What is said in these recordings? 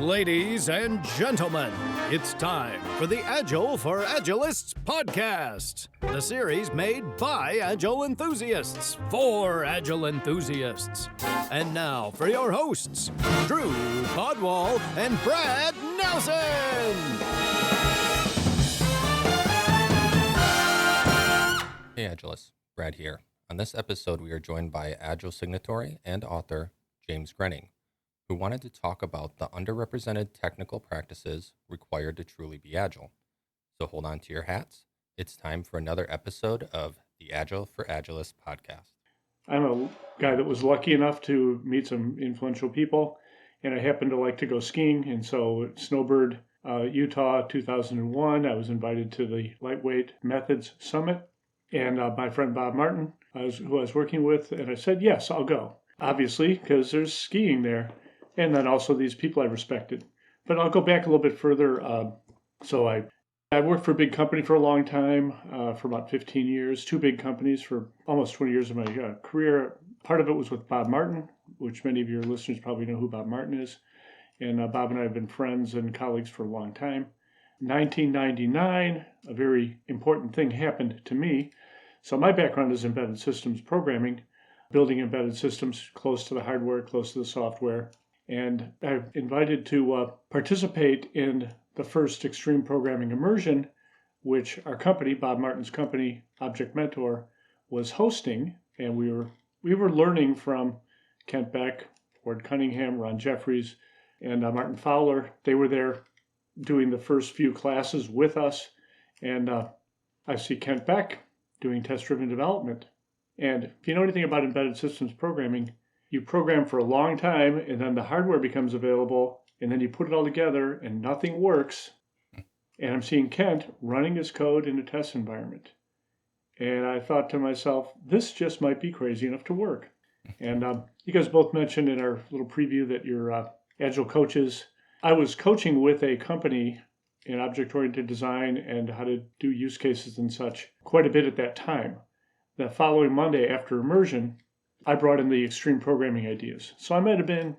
Ladies and gentlemen, it's time for the Agile for Agilists Podcast, the series made by Agile enthusiasts for Agile enthusiasts. And now for your hosts, Drew Podwal and Brad Nelson. Hey Agilists, Brad here. On this episode, we are joined by Agile signatory and author James Grenning, who wanted to talk about the underrepresented technical practices required to truly be Agile. So hold on to your hats. It's time for another episode of the Agile for Agilists podcast. I'm a guy that was lucky enough to meet some influential people, and I happen to like to go skiing. And so Snowbird, Utah, 2001, I was invited to the Lightweight Methods Summit. And my friend Bob Martin, who I was working with, and I said, yes, I'll go. Obviously, because there's skiing there. And then also these people I respected. But I'll go back a little bit further. So I worked for a big company for a long time, for about 15 years, two big companies for almost 20 years of my career. Part of it was with Bob Martin, which many of your listeners probably know who Bob Martin is. And Bob and I have been friends and colleagues for a long time. 1999, a very important thing happened to me. So my background is embedded systems programming, building embedded systems close to the hardware, close to the software. And I'm invited to participate in the first extreme programming immersion, which our company, Bob Martin's company, Object Mentor, was hosting. And we were learning from Kent Beck, Cunningham, Jeffries, and Martin Fowler. They were there doing the first few classes with us. And I see Kent Beck doing test-driven development. And if you know anything about embedded systems programming, you program for a long time, and then the hardware becomes available, and then you put it all together, and nothing works. And I'm seeing Kent running his code in a test environment. And I thought to myself, this just might be crazy enough to work. And you guys both mentioned in our little preview that you're Agile coaches. I was coaching with a company in object-oriented design and how to do use cases and such quite a bit at that time. The following Monday after immersion, I brought in the extreme programming ideas. So I might have been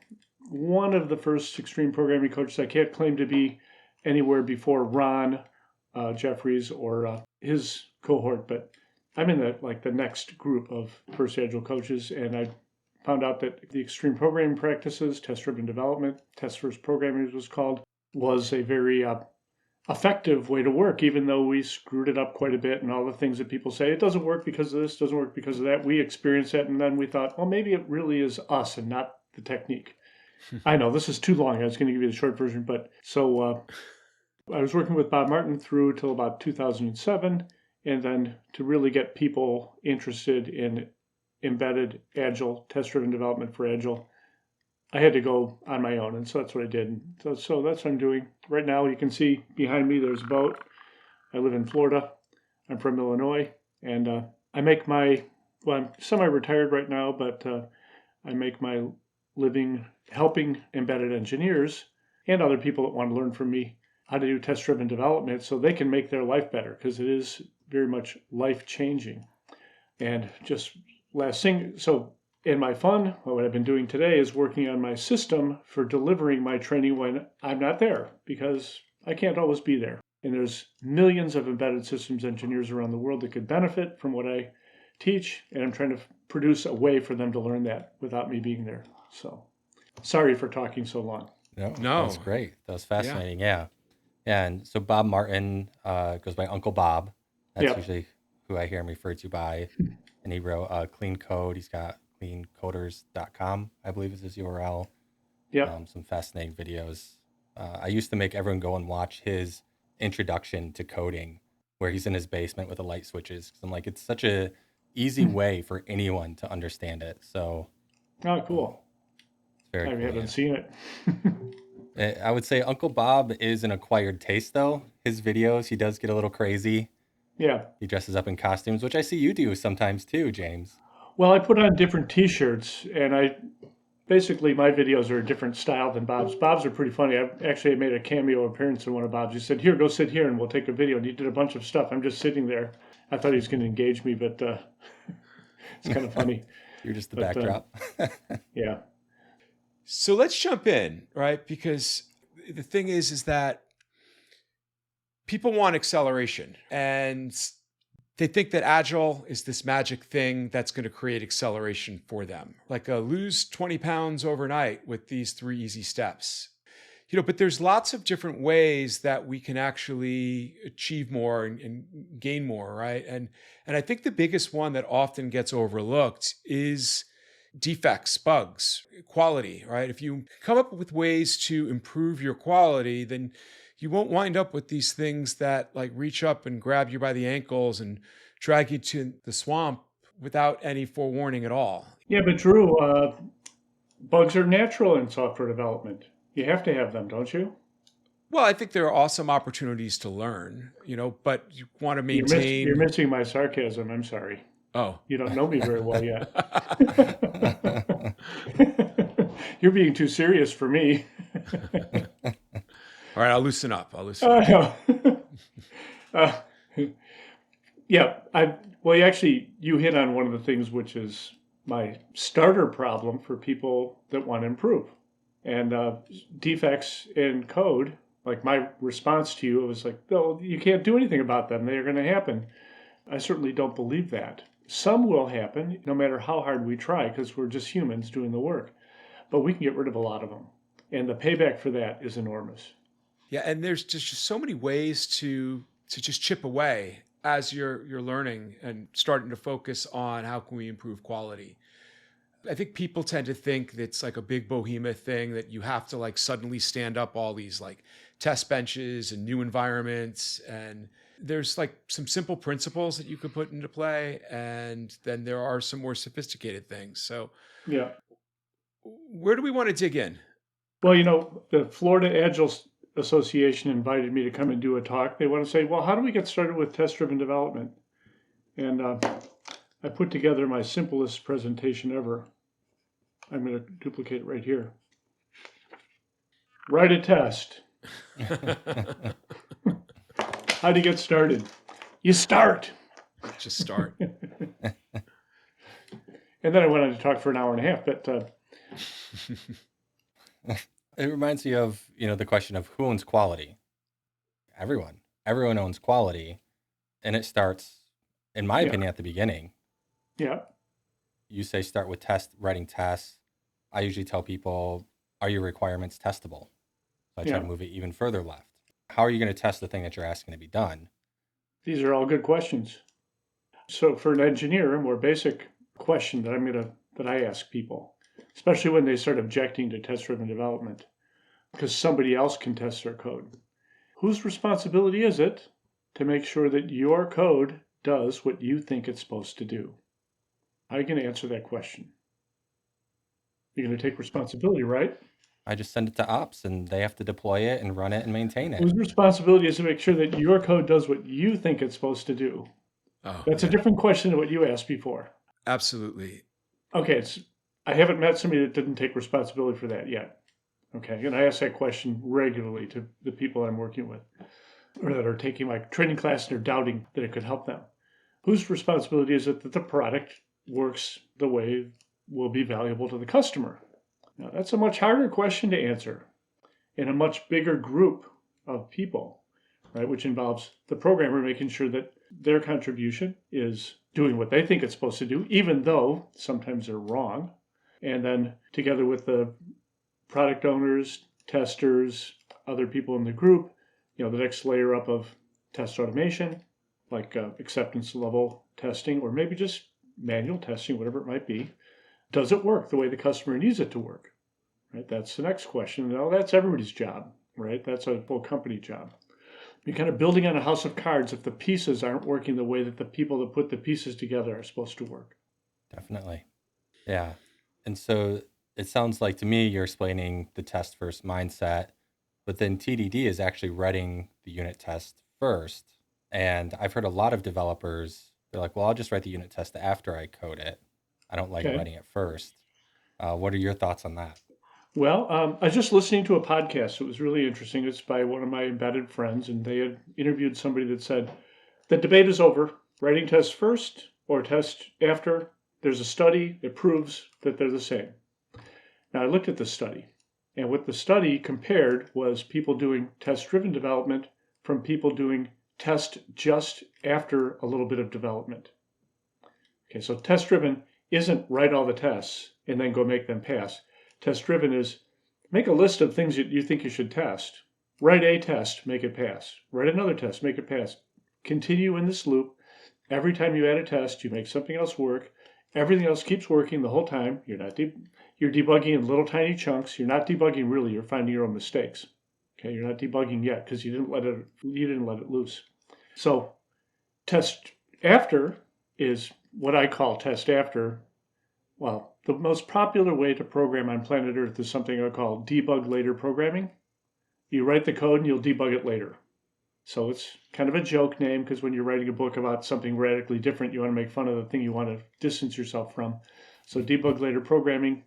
one of the first extreme programming coaches. I can't claim to be anywhere before Ron Jeffries or his cohort, but I'm in the next group of first Agile coaches, and I found out that the extreme programming practices, test-driven development, test-first programming was called, was a very effective way to work, even though we screwed it up quite a bit and all the things that people say, it doesn't work because of this, doesn't work because of that. We experienced it, and then we thought, well, maybe it really is us and not the technique. I know this is too long. I was going to give you the short version, but so I was working with Bob Martin through till about 2007, and then to really get people interested in embedded Agile, test-driven development for Agile, I had to go on my own, and so that's what I did. So that's what I'm doing. Right now, you can see behind me, there's a boat. I live in Florida. I'm from Illinois, and I make I'm semi-retired right now, but I make my living helping embedded engineers and other people that want to learn from me how to do test-driven development so they can make their life better, because it is very much life-changing. And just last thing, so in my fun, what I've been doing today is working on my system for delivering my training when I'm not there, because I can't always be there. And there's millions of embedded systems engineers around the world that could benefit from what I teach, and I'm trying to produce a way for them to learn that without me being there. So sorry for talking so long. No, that was great. That was fascinating. Yeah. And so Bob Martin goes by Uncle Bob. That's usually who I hear him referred to by. And he wrote Clean Code. He's got cleancoders.com, I believe is his URL. Yeah. Some fascinating videos. I used to make everyone go and watch his introduction to coding, where he's in his basement with the light switches. 'Cause I'm like, it's such a easy way for anyone to understand it. So, Cool. It's very I cool, haven't seen it. I would say Uncle Bob is an acquired taste, though. His videos, he does get a little crazy. Yeah. He dresses up in costumes, which I see you do sometimes too, James. Well, I put on different T-shirts, and basically my videos are a different style than Bob's. Bob's are pretty funny. I actually made a cameo appearance in one of Bob's. He said, "Here, go sit here, and we'll take a video." And he did a bunch of stuff. I'm just sitting there. I thought he was going to engage me, but it's kind of funny. You're just the backdrop. Yeah. So let's jump in, right? Because the thing is that people want acceleration, and they think that Agile is this magic thing that's going to create acceleration for them. Like lose 20 pounds overnight with these 3 easy steps. But there's lots of different ways that we can actually achieve more and gain more, right? And I think the biggest one that often gets overlooked is defects, bugs, quality, right? If you come up with ways to improve your quality, then you won't wind up with these things that like reach up and grab you by the ankles and drag you to the swamp without any forewarning at all. Yeah, but Drew, bugs are natural in software development. You have to have them, don't you? Well, I think there are awesome opportunities to learn, but you want to maintain. You're missing my sarcasm. I'm sorry. Oh. You don't know me very well yet. You're being too serious for me. All right, I'll loosen up. Yeah, you hit on one of the things which is my starter problem for people that want to improve. And defects in code, like my response to you, it was like, well, you can't do anything about them. They're going to happen. I certainly don't believe that. Some will happen, no matter how hard we try, because we're just humans doing the work. But we can get rid of a lot of them. And the payback for that is enormous. Yeah, and there's just so many ways to just chip away as you're learning and starting to focus on how can we improve quality. I think people tend to think that it's like a big behemoth thing that you have to like suddenly stand up all these like test benches and new environments. And there's like some simple principles that you could put into play. And then there are some more sophisticated things. So yeah, where do we want to dig in? Well, the Florida Agile Association invited me to come and do a talk. They want to say, well, how do we get started with test-driven development? And I put together my simplest presentation ever. I'm going to duplicate it right here. Write a test. How do you get started? You start. Just start. And then I went on to talk for an hour and a half, but it reminds me of, the question of who owns quality. Everyone owns quality, and it starts, in my opinion, at the beginning. Yeah. You say start with writing tests. I usually tell people, are your requirements testable? So I try to move it even further left. How are you going to test the thing that you're asking to be done? These are all good questions. So for an engineer, a more basic question that I ask people, especially when they start objecting to test-driven development, because somebody else can test their code. Whose responsibility is it to make sure that your code does what you think it's supposed to do? How are you going to answer that question? You're going to take responsibility, right? I just send it to ops, and they have to deploy it and run it and maintain it. Whose responsibility is to make sure that your code does what you think it's supposed to do? That's a different question than what you asked before. Absolutely. Okay, I haven't met somebody that didn't take responsibility for that yet. Okay, and I ask that question regularly to the people I'm working with, or that are taking my training class and are doubting that it could help them. Whose responsibility is it that the product works the way will be valuable to the customer? Now, that's a much harder question to answer in a much bigger group of people, right? Which involves the programmer making sure that their contribution is doing what they think it's supposed to do, even though sometimes they're wrong. And then together with the product owners, testers, other people in the group, the next layer up of test automation, like acceptance level testing, or maybe just manual testing, whatever it might be. Does it work the way the customer needs it to work? Right? That's the next question. Now, that's everybody's job, right? That's a full company job. You're kind of building on a house of cards if the pieces aren't working the way that the people that put the pieces together are supposed to work. Definitely. Yeah. And so it sounds like to me you're explaining the test first mindset, but then TDD is actually writing the unit test first. And I've heard a lot of developers, they're like, well, I'll just write the unit test after I code it. I don't like writing it first. What are your thoughts on that? Well, I was just listening to a podcast. It was really interesting. It's by one of my embedded friends, and they had interviewed somebody that said, the debate is over. Writing tests first or test after. There's a study that proves that they're the same. Now, I looked at this study, And what the study compared was people doing test-driven development from people doing test just after a little bit of development. Okay, so test-driven isn't write all the tests and then go make them pass. Test-driven is make a list of things that you think you should test. Write a test, make it pass. Write another test, make it pass. Continue in this loop. Every time you add a test, you make something else work. Everything else keeps working the whole time. You're debugging in little tiny chunks. You're not debugging really. You're finding your own mistakes. Okay, you're not debugging yet because you didn't let it loose. So test after is what I call test after. Well, the most popular way to program on planet Earth is something I call debug-later programming. You write the code and you'll debug it later. So it's kind of a joke name because when you're writing a book about something radically different, you want to make fun of the thing you want to distance yourself from. So debug-later programming.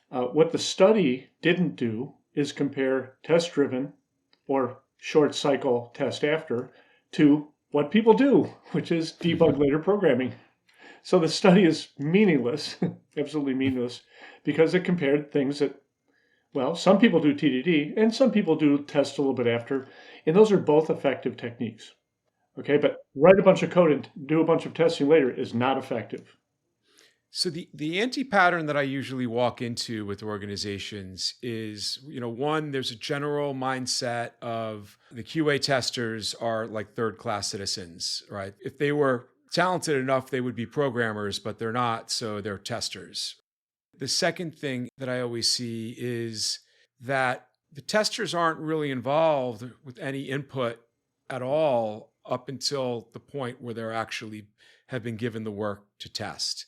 What the study didn't do is compare test-driven or short cycle test after to what people do, which is debug-later programming. So the study is meaningless, absolutely meaningless, because it compared things that, well, some people do TDD and some people do test a little bit after, and those are both effective techniques. Okay, but write a bunch of code and do a bunch of testing later is not effective. So the anti-pattern that I usually walk into with organizations is, one, there's a general mindset of the QA testers are like third-class citizens, right? If they were talented enough, they would be programmers, but they're not, so they're testers. The second thing that I always see is that the testers aren't really involved with any input at all up until the point where they're actually have been given the work to test.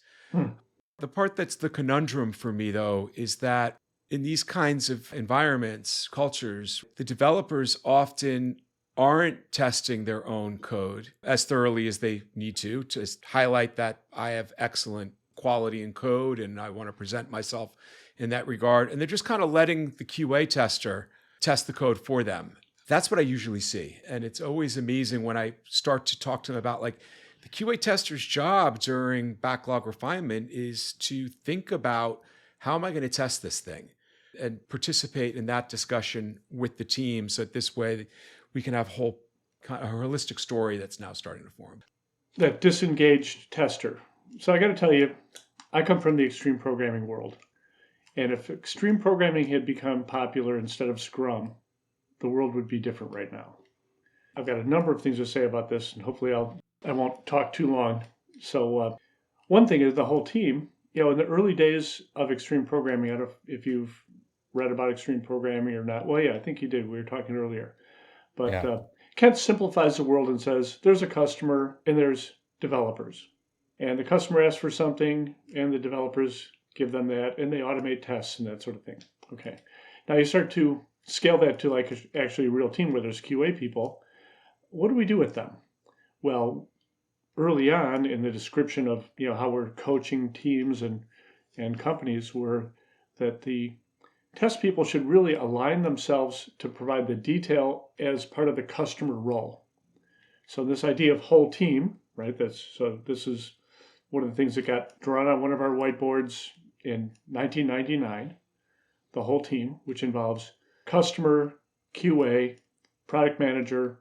The part that's the conundrum for me, though, is that in these kinds of environments, cultures, the developers often aren't testing their own code as thoroughly as they need to highlight that I have excellent quality in code and I want to present myself in that regard. And they're just kind of letting the QA tester test the code for them. That's what I usually see. And it's always amazing when I start to talk to them about like the QA tester's job during backlog refinement is to think about how am I going to test this thing and participate in that discussion with the team. So that this way we can have a holistic story that's now starting to form. That disengaged tester. So I got to tell you, I come from the extreme programming world. And if extreme programming had become popular instead of Scrum, the world would be different right now. I've got a number of things to say about this, and hopefully I won't talk too long. So one thing is the whole team, in the early days of extreme programming, I don't know if you've read about extreme programming or not. Well, yeah, I think you did. We were talking earlier. But Kent simplifies the world and says there's a customer and there's developers. And the customer asks for something and the developers give them that and they automate tests and that sort of thing. Okay. Now you start to scale that to like actually a real team where there's QA people. What do we do with them? Well, early on in the description of how we're coaching teams and companies were that the test people should really align themselves to provide the detail as part of the customer role. So this idea of whole team, right? This is one of the things that got drawn on one of our whiteboards in 1999, the whole team, which involves customer, QA, product manager,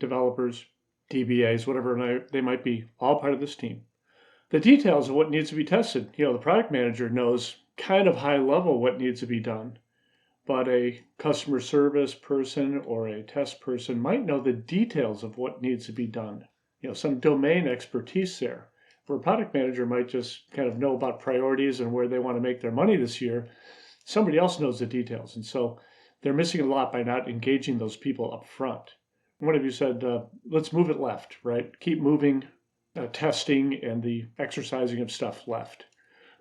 developers, DBAs, whatever they might be, all part of this team. The details of what needs to be tested, the product manager knows kind of high level what needs to be done, but a customer service person or a test person might know the details of what needs to be done. Some domain expertise there, where a product manager might just kind of know about priorities and where they want to make their money this year. Somebody else knows the details, and so they're missing a lot by not engaging those people up front. One of you said, let's move it left, right? Keep moving testing and the exercising of stuff left.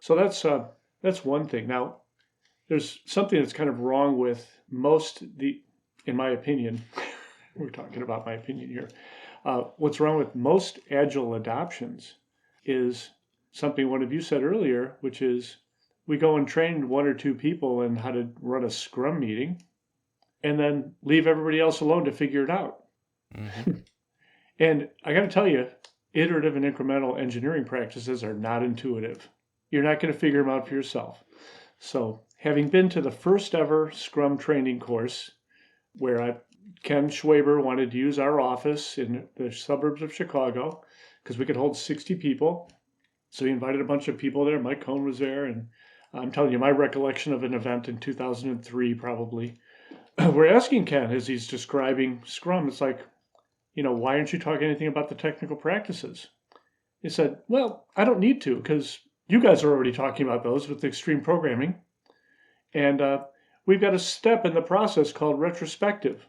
So that's one thing. Now, there's something that's kind of wrong with in my opinion, we're talking about my opinion here. What's wrong with most Agile adoptions is something one of you said earlier, which is we go and train one or two people in how to run a Scrum meeting and then leave everybody else alone to figure it out. Mm-hmm. And I got to tell you, iterative and incremental engineering practices are not intuitive. You're not going to figure them out for yourself. So having been to the first ever Scrum training course where Ken Schwaber wanted to use our office in the suburbs of Chicago because we could hold 60 people. So he invited a bunch of people there. Mike Cohn was there. And I'm telling you, my recollection of an event in 2003 probably. We're asking Ken as he's describing Scrum, it's like, why aren't you talking anything about the technical practices? He said, well, I don't need to because you guys are already talking about those with extreme programming. And we've got a step in the process called retrospective.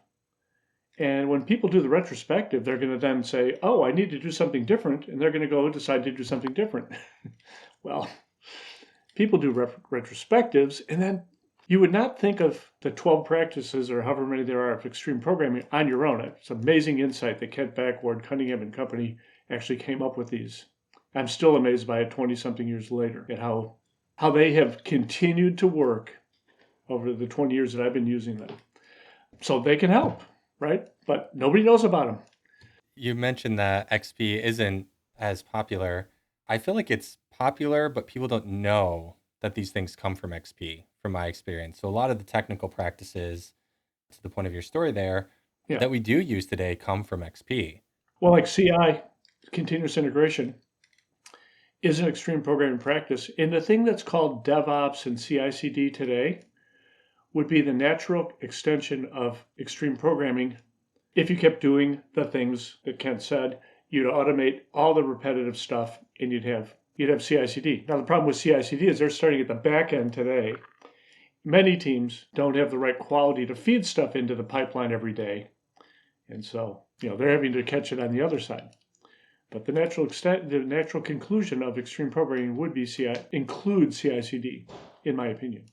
And when people do the retrospective, they're going to then say, oh, I need to do something different. And they're going to go decide to do something different. Well, people do retrospectives, and then you would not think of the 12 practices or however many there are of extreme programming on your own. It's amazing insight that Kent Beck, Cunningham, and company actually came up with these. I'm still amazed by it 20-something years later at how they have continued to work over the 20 years that I've been using them. So they can help, right? But nobody knows about them. You mentioned that XP isn't as popular. I feel like it's popular, but people don't know that these things come from XP, from my experience. So a lot of the technical practices, to the point of your story there, that we do use today come from XP. Well, like CI, continuous integration, is an extreme programming practice. And the thing that's called DevOps and CI/CD today would be the natural extension of extreme programming. If you kept doing the things that Kent said, you'd automate all the repetitive stuff and you'd have CI/CD. Now, the problem with CI/CD is they're starting at the back end today. Many teams don't have the right quality to feed stuff into the pipeline every day. And so, they're having to catch it on the other side. But the natural conclusion of extreme programming would be include CI/CD, in my opinion.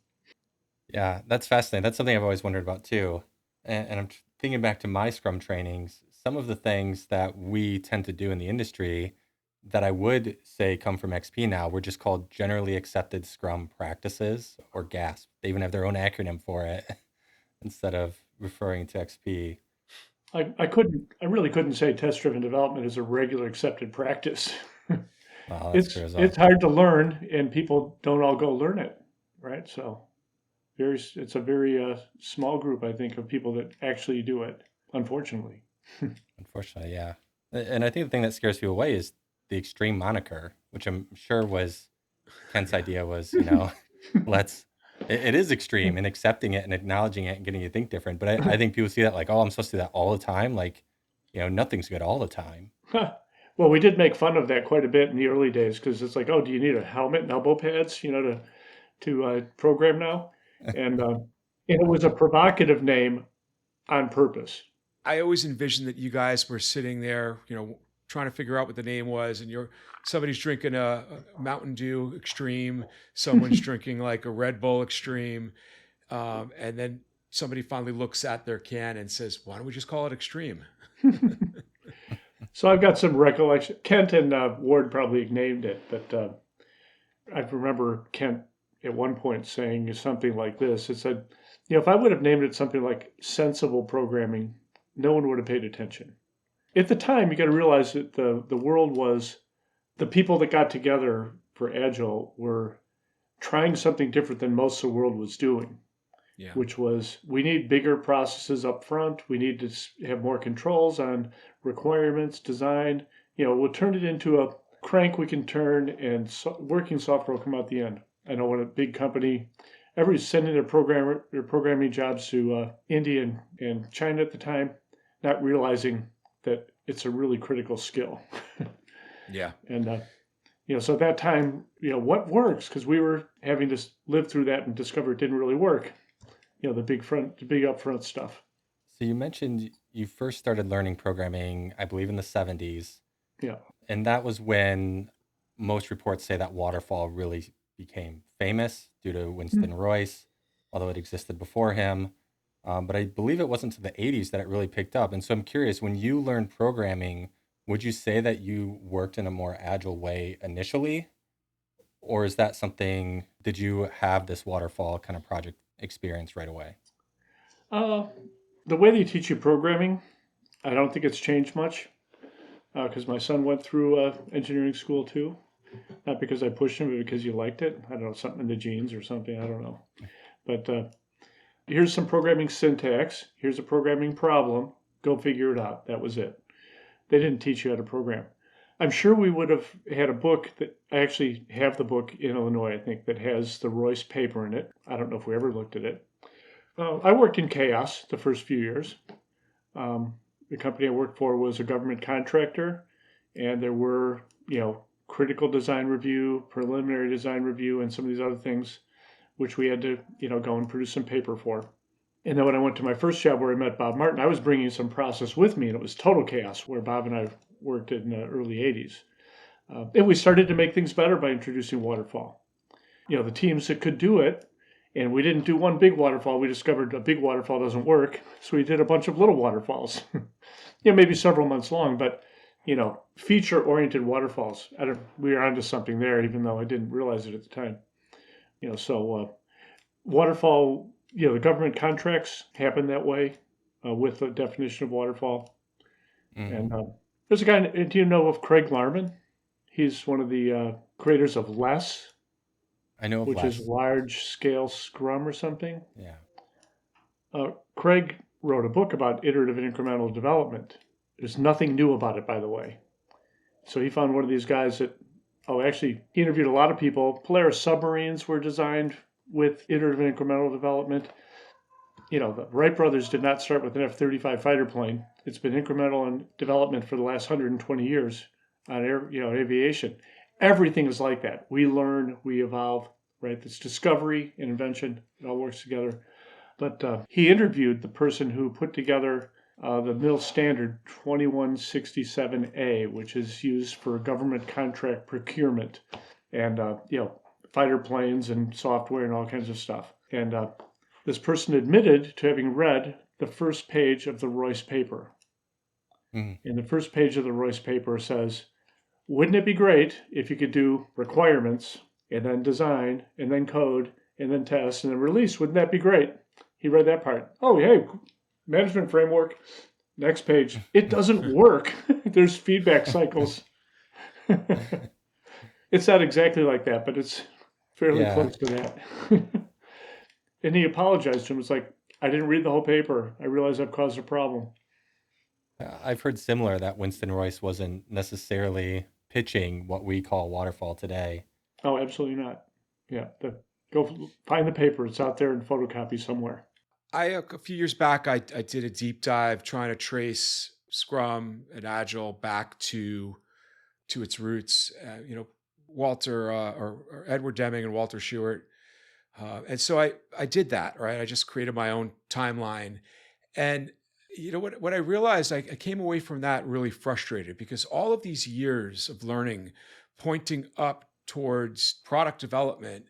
Yeah, that's fascinating. That's something I've always wondered about too. And I'm thinking back to my Scrum trainings, some of the things that we tend to do in the industry that I would say come from XP now were just called generally accepted Scrum practices, or GASP. They even have their own acronym for it instead of referring to XP. I really couldn't say test-driven development is a regular accepted practice. Wow, that's true as well. It's hard to learn, and people don't all go learn it, right? So it's a very small group, I think, of people that actually do it, unfortunately. Unfortunately, yeah. And I think the thing that scares people away is the extreme moniker, which I'm sure was Kent's idea was, it is extreme, and accepting it and acknowledging it and getting you to think different. But I think people see that like, oh, I'm supposed to do that all the time. Like, nothing's good all the time. Well, we did make fun of that quite a bit in the early days because it's like, oh, do you need a helmet and elbow pads, to program now? And it was a provocative name on purpose. I always envisioned that you guys were sitting there, trying to figure out what the name was, and somebody's drinking a Mountain Dew Extreme, someone's drinking like a Red Bull Extreme, and then somebody finally looks at their can and says, why don't we just call it Extreme? So I've got some recollection. Kent and Ward probably named it, but I remember Kent at one point saying something like this. It said, if I would have named it something like sensible programming, no one would have paid attention. At the time, you got to realize that the world was, the people that got together for Agile were trying something different than most of the world was doing, which was, we need bigger processes up front. We need to have more controls on requirements, design. We'll turn it into a crank we can turn, and working software will come out the end. I know when a big company, everybody's sending their programming jobs to India and China at the time, not realizing that it's a really critical skill. Yeah. And, so at that time, what works? Because we were having to live through that and discover it didn't really work. The big upfront stuff. So you mentioned you first started learning programming, I believe, in the 70s. Yeah. And that was when most reports say that waterfall really became famous due to Winston Royce, although it existed before him. But I believe it wasn't until the 80s that it really picked up. And so I'm curious, when you learned programming, would you say that you worked in a more agile way initially? Or is that something, did you have this waterfall kind of project experience right away? The way they teach you programming, I don't think it's changed much, because my son went through engineering school too. Not because I pushed him, but because he liked it. I don't know, something in the genes or something, I don't know. But here's some programming syntax. Here's a programming problem. Go figure it out. That was it. They didn't teach you how to program. I'm sure we would have had a book that I actually have the book in Illinois, I think, that has the Royce paper in it. I don't know if we ever looked at it. I worked in chaos the first few years. The company I worked for was a government contractor, and there were, critical design review, preliminary design review, and some of these other things, which we had to, go and produce some paper for. And then when I went to my first job where I met Bob Martin, I was bringing some process with me, and it was total chaos where Bob and I worked in the early 80s. And we started to make things better by introducing waterfall. The teams that could do it, and we didn't do one big waterfall. We discovered a big waterfall doesn't work, so we did a bunch of little waterfalls. Maybe several months long, but feature-oriented waterfalls. We were onto something there, even though I didn't realize it at the time. Waterfall. The government contracts happen that way with the definition of waterfall. And there's a guy. Do you know of Craig Larman? He's one of the creators of LESS. I know of which LESS. is large scale Scrum or something. Yeah. Craig wrote a book about iterative and incremental development. There's nothing new about it, by the way. So he found one of these guys that, he interviewed a lot of people. Polaris submarines were designed with iterative and incremental development. The Wright brothers did not start with an F-35 fighter plane. It's been incremental in development for the last 120 years on aviation. Everything is like that. We learn, we evolve, right? It's discovery and invention. It all works together. But he interviewed the person who put together the middle standard 2167A, which is used for government contract procurement and, fighter planes and software and all kinds of stuff. And this person admitted to having read the first page of the Royce paper. And the first page of the Royce paper says, wouldn't it be great if you could do requirements and then design and then code and then test and then release? Wouldn't that be great? He read that part. Oh, hey, management framework. Next page. It doesn't work. There's feedback cycles. It's not exactly like that, but it's fairly close to that. And he apologized to him. It's like, I didn't read the whole paper. I realize I've caused a problem. I've heard similar that Winston Royce wasn't necessarily pitching what we call waterfall today. Oh, absolutely not. Yeah, go find the paper. It's out there in photocopy somewhere. A few years back, I did a deep dive trying to trace Scrum and Agile back to its roots. Walter or Edward Deming and Walter Shewart. And so I did that, right? I just created my own timeline. And what I realized, I came away from that really frustrated because all of these years of learning pointing up towards product development,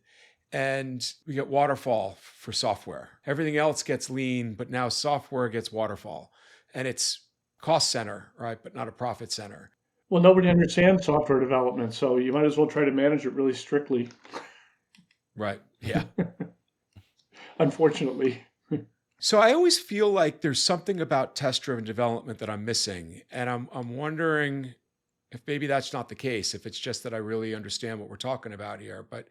and we get waterfall for software. Everything else gets lean, but now software gets waterfall. And it's cost center, right? But not a profit center. Well, nobody understands software development, so you might as well try to manage it really strictly. Right. Yeah. Unfortunately. So I always feel like there's something about test-driven development that I'm missing. And I'm wondering if maybe that's not the case, if it's just that I really understand what we're talking about here. But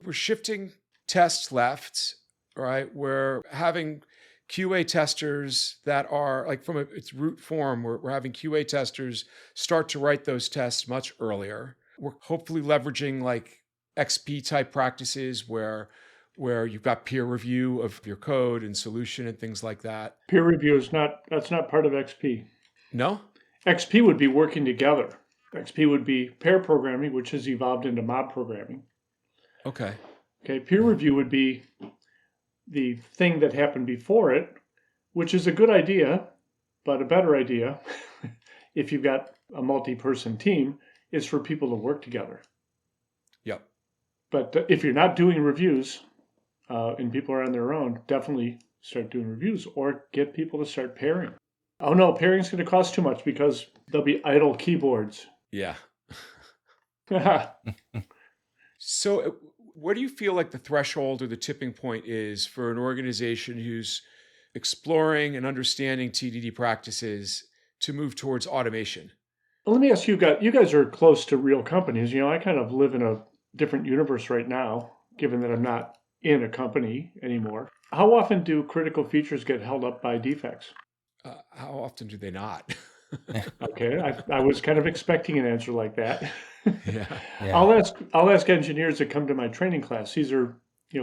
we're shifting tests left, right? We're having QA testers that are like from its root form, we're having QA testers start to write those tests much earlier. We're hopefully leveraging like XP type practices where you've got peer review of your code and solution and things like that. Peer review that's not part of XP. No? XP would be working together. XP would be pair programming, which has evolved into mob programming. Okay. Peer review would be the thing that happened before it, which is a good idea, but a better idea, if you've got a multi-person team, is for people to work together. Yep. But if you're not doing reviews and people are on their own, definitely start doing reviews or get people to start pairing. Oh no, pairing's going to cost too much because there'll be idle keyboards. Yeah. So what do you feel like the threshold or the tipping point is for an organization who's exploring and understanding TDD practices to move towards automation? Well, let me ask you guys are close to real companies. I kind of live in a different universe right now, given that I'm not in a company anymore. How often do critical features get held up by defects? How often do they not? Okay, I was kind of expecting an answer like that. Yeah. Yeah. I'll ask engineers that come to my training class. These are,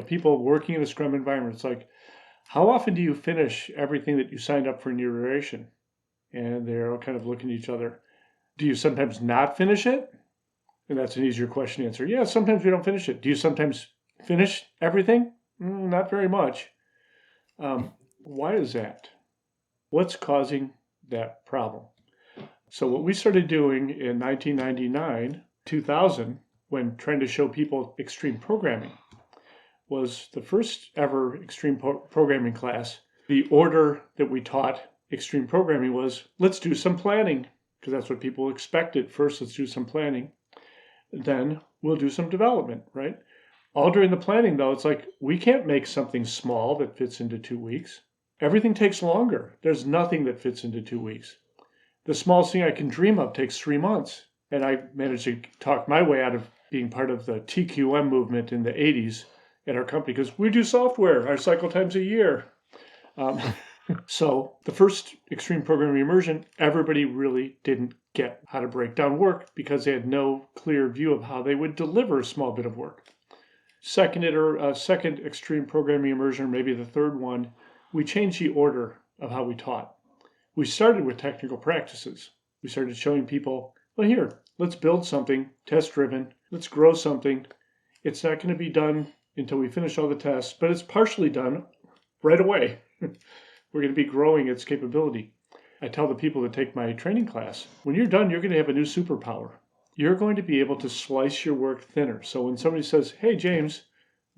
people working in a Scrum environment. It's like, how often do you finish everything that you signed up for in your iteration? And they're all kind of looking at each other. Do you sometimes not finish it? And that's an easier question to answer. Yeah, sometimes we don't finish it. Do you sometimes finish everything? Not very much. Why is that? What's causing that problem? So what we started doing in 1999, 2000, when trying to show people extreme programming, was the first ever extreme programming class. The order that we taught extreme programming was, let's do some planning, because that's what people expected. First, let's do some planning. Then we'll do some development, right? All during the planning, though, it's like, we can't make something small that fits into 2 weeks. Everything takes longer. There's nothing that fits into 2 weeks. The smallest thing I can dream of takes 3 months. And I managed to talk my way out of being part of the TQM movement in the 80s at our company, because we do software. Our cycle time's a year. So the first extreme programming immersion, everybody really didn't get how to break down work because they had no clear view of how they would deliver a small bit of work. Second extreme programming immersion, maybe the third one, we changed the order of how we taught. We started with technical practices. We started showing people, well, here, let's build something test-driven. Let's grow something. It's not going to be done until we finish all the tests, but it's partially done right away. We're going to be growing its capability. I tell the people that take my training class, when you're done, you're going to have a new superpower. You're going to be able to slice your work thinner. So when somebody says, hey, James,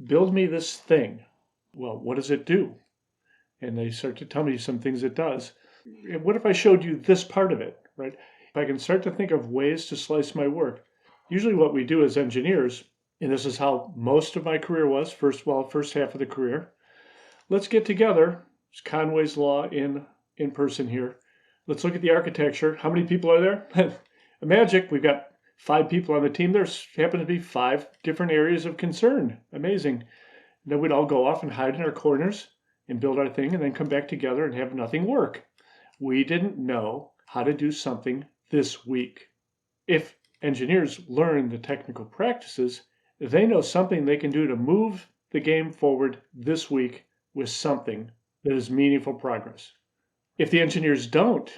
build me this thing. Well, what does it do? And they start to tell me some things it does. What if I showed you this part of it, right? If I can start to think of ways to slice my work, usually what we do as engineers, and this is how most of my career was, first half of the career, let's get together. It's Conway's Law in person here. Let's look at the architecture. How many people are there? Magic, we've got 5 people on the team. There's happen to be 5 different areas of concern. Amazing. And then we'd all go off and hide in our corners and build our thing and then come back together and have nothing work. We didn't know how to do something this week. If engineers learn the technical practices, they know something they can do to move the game forward this week with something that is meaningful progress. If the engineers don't,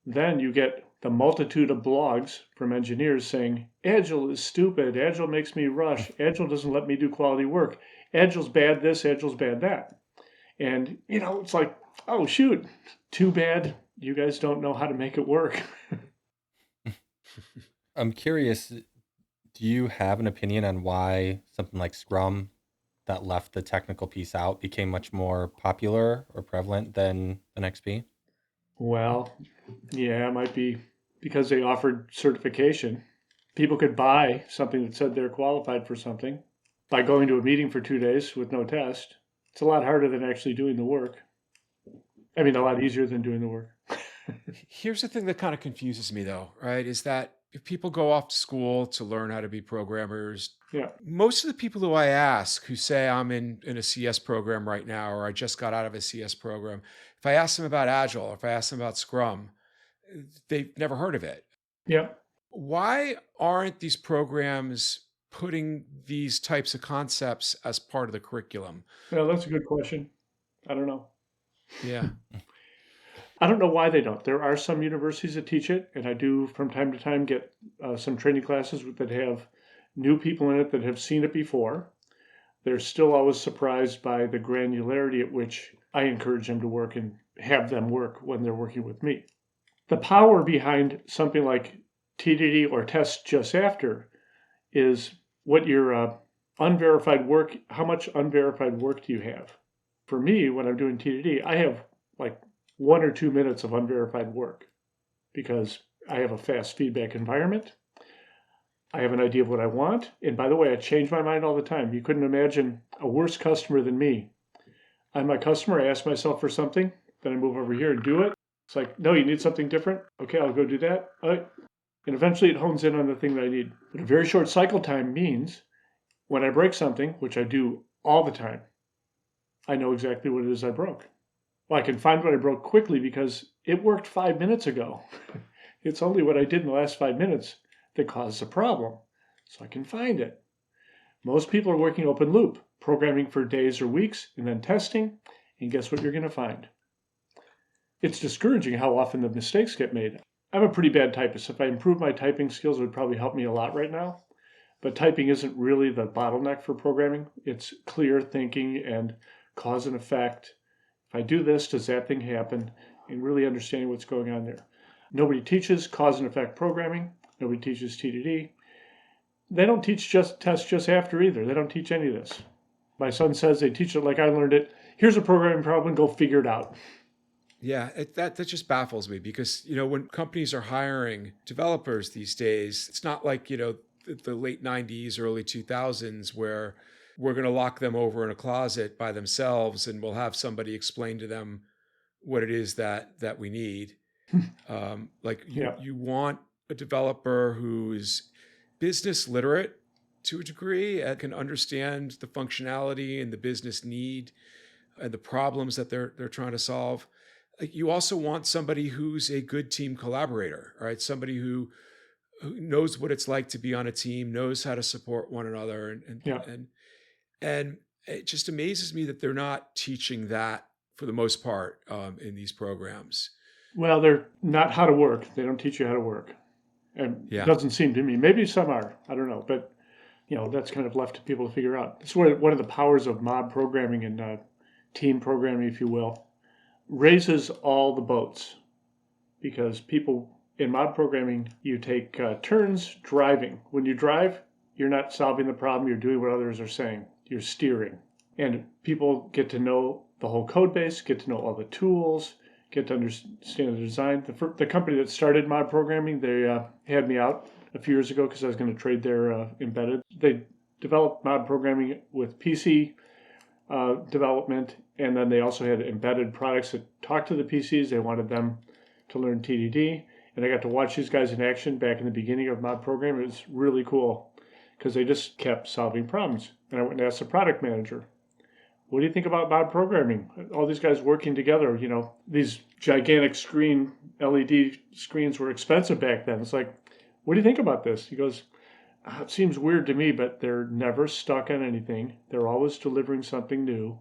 then you get the multitude of blogs from engineers saying, Agile is stupid, Agile makes me rush, Agile doesn't let me do quality work, Agile's bad this, Agile's bad that. And, it's like, oh, shoot, too bad you guys don't know how to make it work. I'm curious, do you have an opinion on why something like Scrum that left the technical piece out became much more popular or prevalent than XP? Well, yeah, it might be because they offered certification. People could buy something that said they're qualified for something by going to a meeting for 2 days with no test. It's a lot harder than actually doing the work. I mean, a lot easier than doing the work. Here's the thing that kind of confuses me, though, right? Is that if people go off to school to learn how to be programmers, Yeah. most of the people who I ask who say I'm in a CS program right now, or I just got out of a CS program, if I ask them about Agile, or if I ask them about Scrum, they've never heard of it. Yeah. Why aren't these programs putting these types of concepts as part of the curriculum? Well, that's a good question. I don't know. Yeah. I don't know why they don't. There are some universities that teach it, and I do from time to time get some training classes that have new people in it that have seen it before. They're still always surprised by the granularity at which I encourage them to work and have them work when they're working with me. The power behind something like TDD or test just after is what your unverified work, how much unverified work do you have? For me, when I'm doing TDD, I have like 1 or 2 minutes of unverified work because I have a fast feedback environment. I have an idea of what I want. And by the way, I change my mind all the time. You couldn't imagine a worse customer than me. I'm my customer. I ask myself for something. Then I move over here and do it. It's like, no, you need something different. Okay, I'll go do that. All right. And eventually it hones in on the thing that I need. But a very short cycle time means when I break something, which I do all the time, I know exactly what it is I broke. Well, I can find what I broke quickly because it worked 5 minutes ago. It's only what I did in the last 5 minutes that caused the problem. So I can find it. Most people are working open loop, programming for days or weeks and then testing. And guess what you're going to find? It's discouraging how often the mistakes get made. I'm a pretty bad typist. If I improve my typing skills, it would probably help me a lot right now. But typing isn't really the bottleneck for programming. It's clear thinking and cause and effect. If I do this, does that thing happen? And really understanding what's going on there. Nobody teaches cause and effect programming. Nobody teaches TDD. They don't teach test just after either. They don't teach any of this. My son says they teach it like I learned it. Here's a programming problem, go figure it out. Yeah, that just baffles me because, when companies are hiring developers these days, it's not like, the late 90s, early 2000s where we're going to lock them over in a closet by themselves and we'll have somebody explain to them what it is that we need. You want a developer who is business literate to a degree and can understand the functionality and the business need and the problems that they're trying to solve. You also want somebody who's a good team collaborator, right? Somebody who knows what it's like to be on a team, knows how to support one another. And it just amazes me that they're not teaching that for the most part in these programs. Well, they're not how to work. They don't teach you how to work. And It doesn't seem to me. Maybe some are. I don't know. But, that's kind of left to people to figure out. It's one of the powers of mob programming and team programming, if you will, raises all the boats. Because people in mob programming, you take turns driving. When you drive, you're not solving the problem. You're doing what others are saying. You're steering. And people get to know the whole code base, get to know all the tools, get to understand the design. The company that started mob programming, they had me out a few years ago because I was going to trade their embedded. They developed mob programming with PC development, and then they also had embedded products that talked to the PCs. They wanted them to learn TDD, and I got to watch these guys in action back in the beginning of mob programming. It was really cool because they just kept solving problems. And I went and asked the product manager, what do you think about mob programming? All these guys working together, these gigantic LED screens were expensive back then. It's like, what do you think about this? He goes, it seems weird to me, but they're never stuck on anything. They're always delivering something new,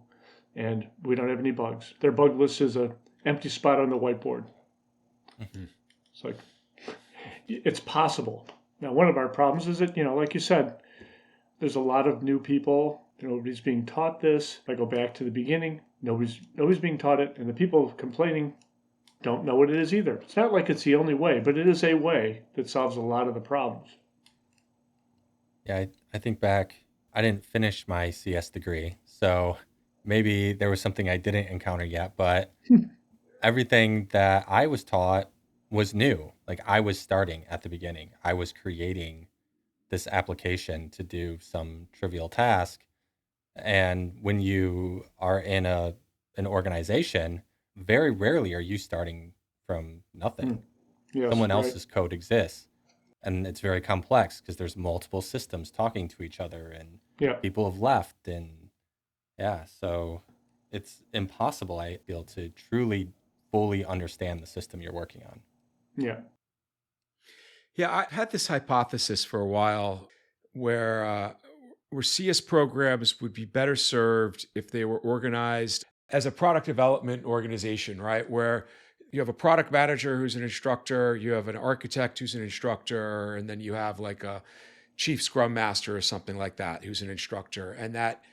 and we don't have any bugs. Their bug list is an empty spot on the whiteboard. Mm-hmm. It's like, it's possible. Now, one of our problems is that, like you said, there's a lot of new people. Nobody's being taught this. If I go back to the beginning, nobody's being taught it, and the people complaining don't know what it is either. It's not like it's the only way, but it is a way that solves a lot of the problems. Yeah, I think back, I didn't finish my CS degree, so maybe there was something I didn't encounter yet, but everything that I was taught was new. Like I was starting at the beginning. I was creating this application to do some trivial task. And when you are in an organization, very rarely are you starting from nothing. Yes, someone else's code exists. And it's very complex because there's multiple systems talking to each other and people have left. And so it's impossible, I feel, to truly fully understand the system you're working on. Yeah. Yeah, I had this hypothesis for a while where CS programs would be better served if they were organized as a product development organization, right? Where you have a product manager who's an instructor, you have an architect who's an instructor, and then you have like a chief scrum master or something like that who's an instructor. And that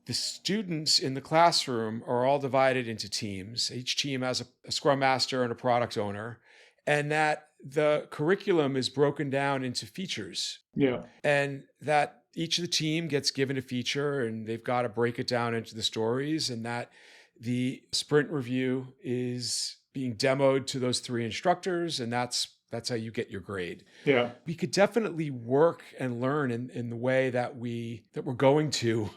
the students in the classroom are all divided into teams. Each team has a scrum master and a product owner, and that the curriculum is broken down into features. Yeah. And that each of the team gets given a feature and they've got to break it down into the stories, and that the sprint review is being demoed to those three instructors, and that's how you get your grade. Yeah. We could definitely work and learn in the way that we're going to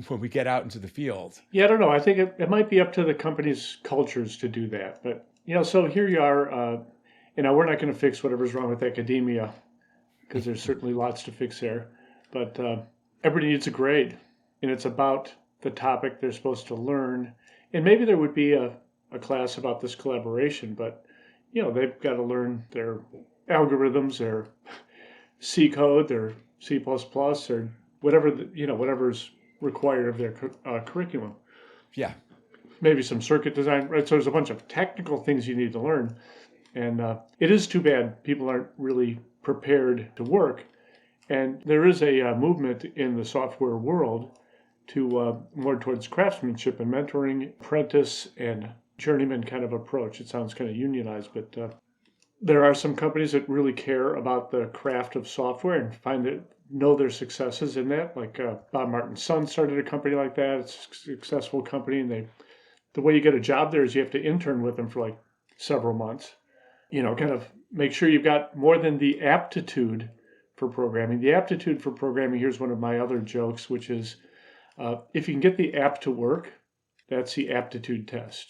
when we get out into the field. Yeah, I don't know. I think it might be up to the company's cultures to do that. But, so here you are, we're not going to fix whatever's wrong with academia because there's certainly lots to fix there. But everybody needs a grade, and it's about the topic they're supposed to learn. And maybe there would be a class about this collaboration, but they've got to learn their algorithms, their C code, their C++, or whatever whatever's required of their curriculum. Yeah. Maybe some circuit design, right? So there's a bunch of technical things you need to learn, and it is too bad people aren't really prepared to work. And there is a movement in the software world to more towards craftsmanship and mentoring, apprentice and journeyman kind of approach. It sounds kind of unionized, but there are some companies that really care about the craft of software and know their successes in that. Like Bob Martin's son started a company like that. It's a successful company, and the way you get a job there is you have to intern with them for like several months. Kind of make sure you've got more than the aptitude for programming. The aptitude for programming, here's one of my other jokes, which is if you can get the app to work, that's the aptitude test.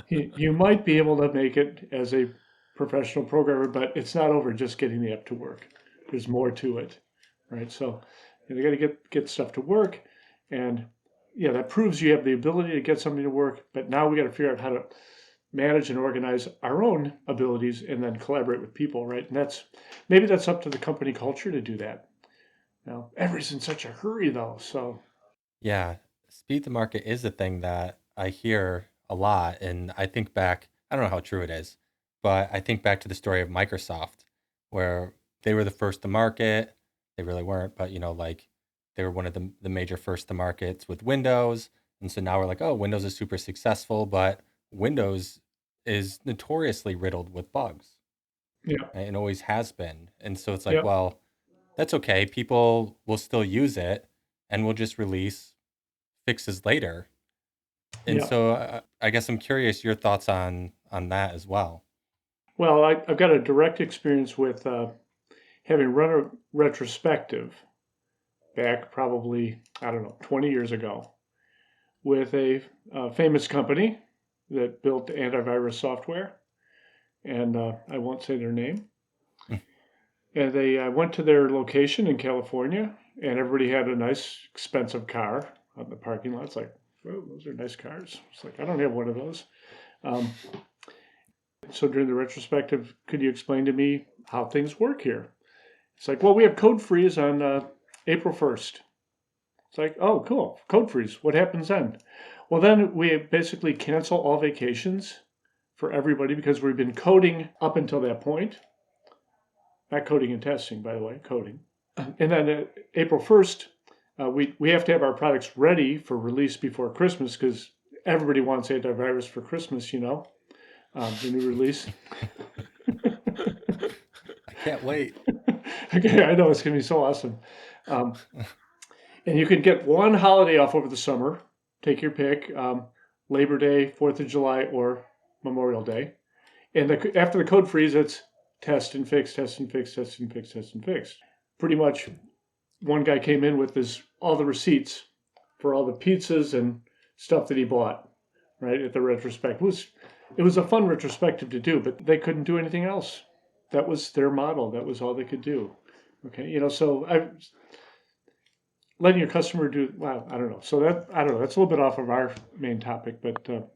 You might be able to make it as a professional programmer, but it's not over just getting the app to work. There's more to it, right? So you got to get stuff to work, and that proves you have the ability to get something to work. But now we got to figure out how to manage and organize our own abilities and then collaborate with people, right? And maybe that's up to the company culture to do that. Now, everybody's in such a hurry, though, so. Yeah, speed to market is a thing that I hear a lot, and I think back, I don't know how true it is, but I think back to the story of Microsoft, where they were the first to market. They really weren't, but they were one of the major first to markets with Windows. And so now we're like, oh, Windows is super successful, but Windows is notoriously riddled with bugs. Yeah. Right? And always has been. And so it's like, Yeah. well, that's okay. People will still use it, and we'll just release fixes later. And Yeah. so I guess I'm curious your thoughts on that as well. Well, I've got a direct experience with having run a retrospective back probably, 20 years ago with a famous company that built antivirus software. And I won't say their name. And they went to their location in California, and everybody had a nice, expensive car on the parking lot. It's like, oh, those are nice cars. It's like, I don't have one of those. So during the retrospective, could you explain to me how things work here? It's like, well, we have code freeze on April 1st. It's like, oh, cool, code freeze. What happens then? Well, then we basically cancel all vacations for everybody because we've been coding up until that point. Not coding and testing, by the way, coding. And then April 1st, we have to have our products ready for release before Christmas because everybody wants antivirus for Christmas, the new release. I can't wait. Okay, I know, it's going to be so awesome. And you can get one holiday off over the summer. Take your pick, Labor Day, 4th of July, or Memorial Day. And after the code freeze, it's test and fix, test and fix, test and fix, test and fix. Pretty much one guy came in with all the receipts for all the pizzas and stuff that he bought, right, at the retrospective. It was a fun retrospective to do, but they couldn't do anything else. That was their model. That was all they could do. Okay, so letting your customer do, well, I don't know. So that's a little bit off of our main topic, but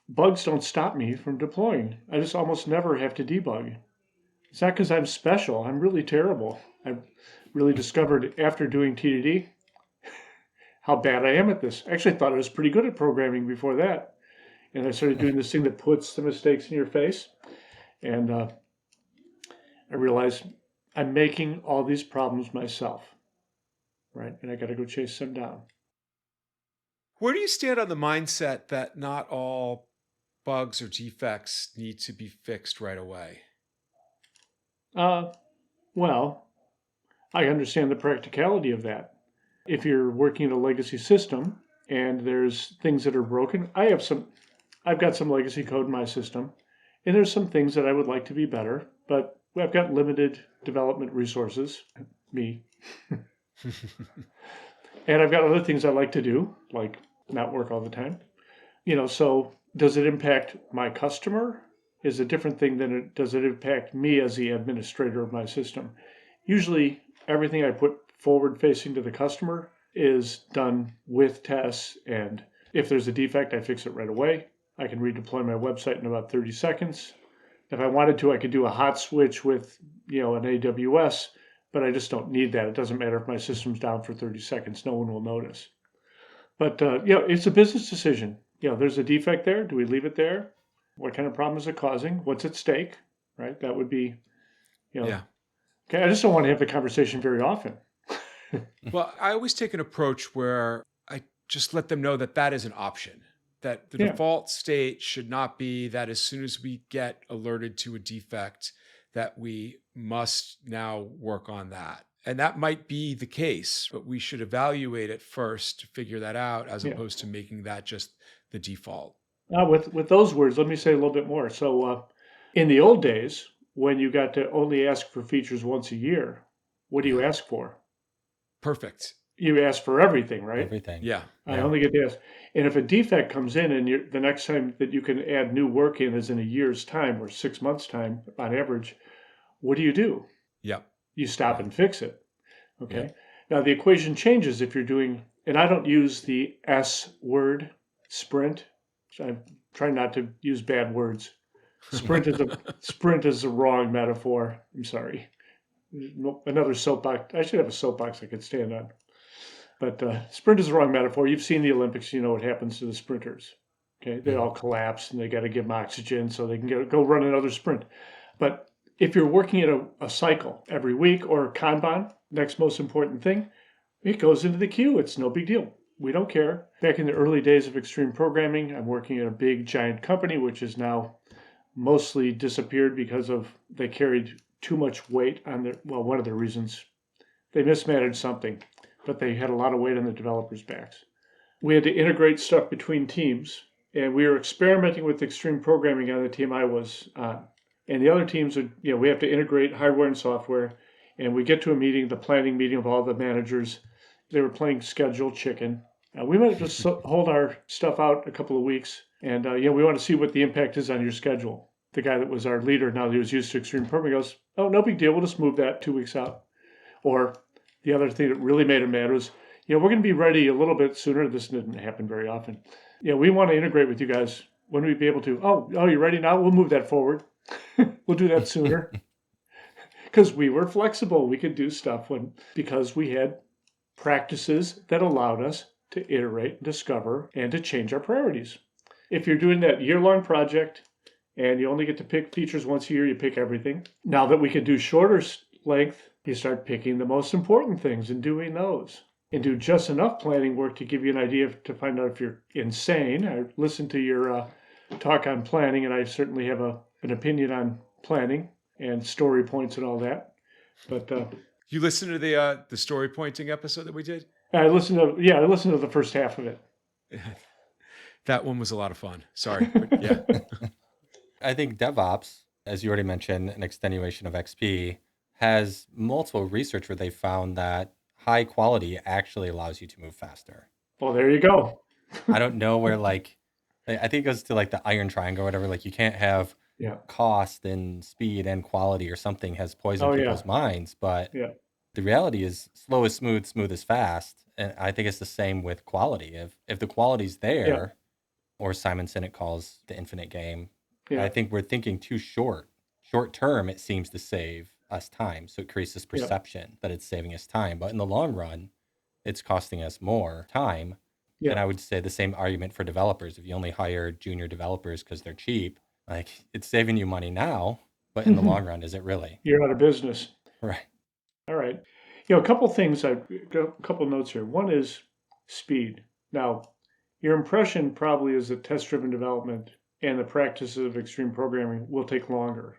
bugs don't stop me from deploying. I just almost never have to debug. It's not because I'm special. I'm really terrible. I really discovered after doing TDD how bad I am at this. I actually thought I was pretty good at programming before that. And I started doing this thing that puts the mistakes in your face. And I realized I'm making all these problems myself, right? And I got to go chase them down. Where do you stand on the mindset that not all bugs or defects need to be fixed right away? Well, I understand the practicality of that. If you're working in a legacy system and there's things that are broken, I've got some legacy code in my system, and there's some things that I would like to be better, but I've got limited development resources, me. And I've got other things I like to do, like not work all the time. So does it impact my customer? Is a different thing than does it impact me as the administrator of my system? Usually everything I put forward facing to the customer is done with tests. And if there's a defect, I fix it right away. I can redeploy my website in about 30 seconds. If I wanted to, I could do a hot switch with, an AWS, but I just don't need that. It doesn't matter if my system's down for 30 seconds. No one will notice. But, it's a business decision. There's a defect there. Do we leave it there? What kind of problem is it causing? What's at stake, right? That would be, Yeah. Okay, I just don't want to have the conversation very often. Well, I always take an approach where I just let them know that is an option, that the default state should not be that as soon as we get alerted to a defect, that we must now work on that. And that might be the case, but we should evaluate it first to figure that out as opposed to making that just the default. With those words, let me say a little bit more. So in the old days, when you got to only ask for features once a year, what do you ask for? Perfect. You ask for everything, right? Everything. Yeah. I only get to ask. And if a defect comes in and the next time that you can add new work in is in a year's time or 6 months' time on average, what do? Yep. You stop and fix it. Okay. Yep. Now the equation changes if you're doing, and I don't use the S word, sprint. So I'm trying not to use bad words. Sprint is a wrong metaphor. I'm sorry. Another soapbox. I should have a soapbox I could stand on. But sprint is a wrong metaphor. You've seen the Olympics. You know what happens to the sprinters. Okay, they all collapse and they got to give them oxygen so they can go run another sprint. But if you're working at a cycle every week or Kanban, next most important thing, it goes into the queue. It's no big deal. We don't care. Back in the early days of extreme programming, I'm working at a big giant company, which is now mostly disappeared because they carried too much weight on one of the reasons, they mismanaged something, but they had a lot of weight on the developers' backs. We had to integrate stuff between teams, and we were experimenting with extreme programming on the team I was on. And the other teams we have to integrate hardware and software, and we get to a meeting, the planning meeting of all the managers. They were playing schedule chicken. We might just hold our stuff out a couple of weeks, and we want to see what the impact is on your schedule. The guy that was our leader, now that he was used to extreme programming, goes, "Oh, no big deal. We'll just move that 2 weeks out." Or the other thing that really made him mad was, we're going to be ready a little bit sooner. This didn't happen very often. We want to integrate with you guys. When we be able to? Oh, you're ready now? We'll move that forward. We'll do that sooner. Because we were flexible. We could do stuff because we had practices that allowed us to iterate, discover, and to change our priorities. If you're doing that year-long project and you only get to pick features once a year, you pick everything. Now that we can do shorter length, you start picking the most important things and doing those. And do just enough planning work to give you an idea to find out if you're insane. I listened to your talk on planning, and I certainly have an opinion on planning and story points and all that. But you listened to the story pointing episode that we did? I listened to the first half of it. That one was a lot of fun. Sorry. But yeah. I think DevOps, as you already mentioned, an extenuation of XP, has multiple research where they found that high quality actually allows you to move faster. Well, there you go. I don't know where, I think it goes to the iron triangle or whatever. You can't have cost and speed and quality or something has poisoned people's minds. But the reality is slow is smooth, smooth is fast. And I think it's the same with quality. If the quality's there, or Simon Sinek calls the infinite game, I think we're thinking too short. Short term, it seems to save us time. So it creates this perception that it's saving us time. But in the long run, it's costing us more time. And I would say the same argument for developers. If you only hire junior developers because they're cheap, it's saving you money now, but in the long run, is it really? You're out of business. Right. All right. A couple things, a couple notes here. One is speed. Now, your impression probably is that test-driven development and the practices of extreme programming will take longer.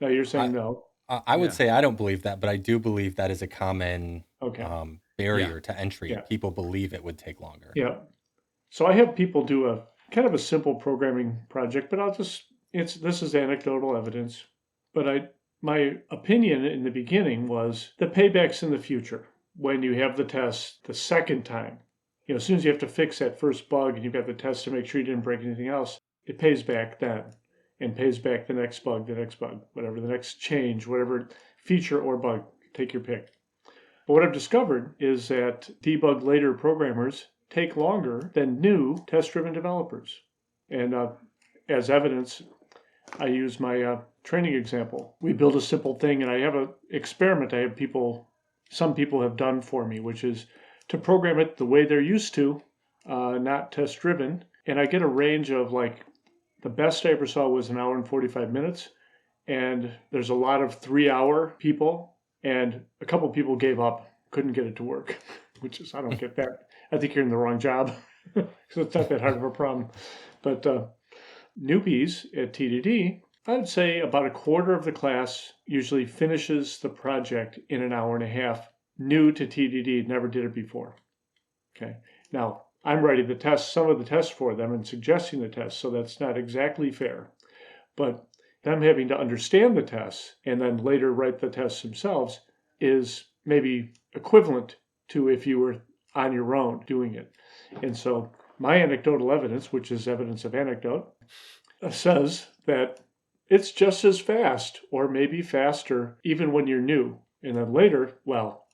No, you're saying no. I would say I don't believe that, but I do believe that is a common barrier to entry. Yeah. People believe it would take longer. Yeah. So I have people do a kind of a simple programming project, but this is anecdotal evidence. But my opinion in the beginning was the payback's in the future. When you have the test the second time, as soon as you have to fix that first bug and you've got the test to make sure you didn't break anything else, it pays back then. And pays back the next bug, whatever the next change, whatever feature or bug, take your pick. But what I've discovered is that debug-later programmers take longer than new test-driven developers. And as evidence, I use my training example. We build a simple thing, and I have an experiment some people have done for me, which is to program it the way they're used to, not test-driven. And I get a range of the best I ever saw was an hour and 45 minutes. And there's a lot of 3-hour people, and a couple people gave up, couldn't get it to work, which is, I don't get that. I think you're in the wrong job, because it's not that hard of a problem. But newbies at TDD, I would say about a quarter of the class usually finishes the project in an hour and a half. New to TDD, never did it before. Okay. Now, I'm writing some of the tests for them and suggesting the tests, so that's not exactly fair. But them having to understand the tests and then later write the tests themselves is maybe equivalent to if you were on your own doing it. And so my anecdotal evidence, which is evidence of anecdote, says that it's just as fast or maybe faster even when you're new. And then later, well,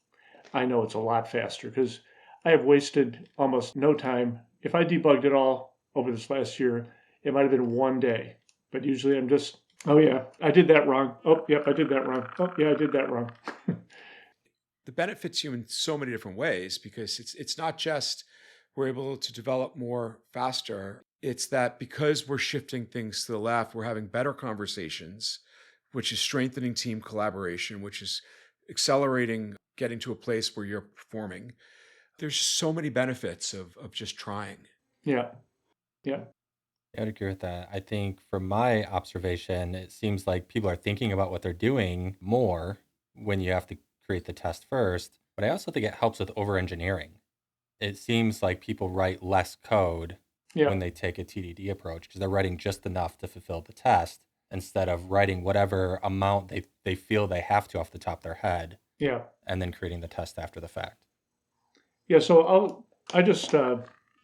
I know it's a lot faster because I have wasted almost no time. If I debugged it all over this last year, it might have been one day. But usually I'm just, oh yeah, I did that wrong. Oh, yep, I did that wrong. Oh, yeah, I did that wrong. The benefits you in so many different ways, because it's not just we're able to develop more faster. It's that because we're shifting things to the left, we're having better conversations, which is strengthening team collaboration, which is accelerating getting to a place where you're performing. There's so many benefits of just trying. Yeah. I would agree with that. I think from my observation, it seems like people are thinking about what they're doing more when you have to create the test first. But I also think it helps with over-engineering. It seems like people write less code when they take a TDD approach because they're writing just enough to fulfill the test instead of writing whatever amount they feel they have to off the top of their head. Yeah. And then creating the test after the fact. Yeah, so I just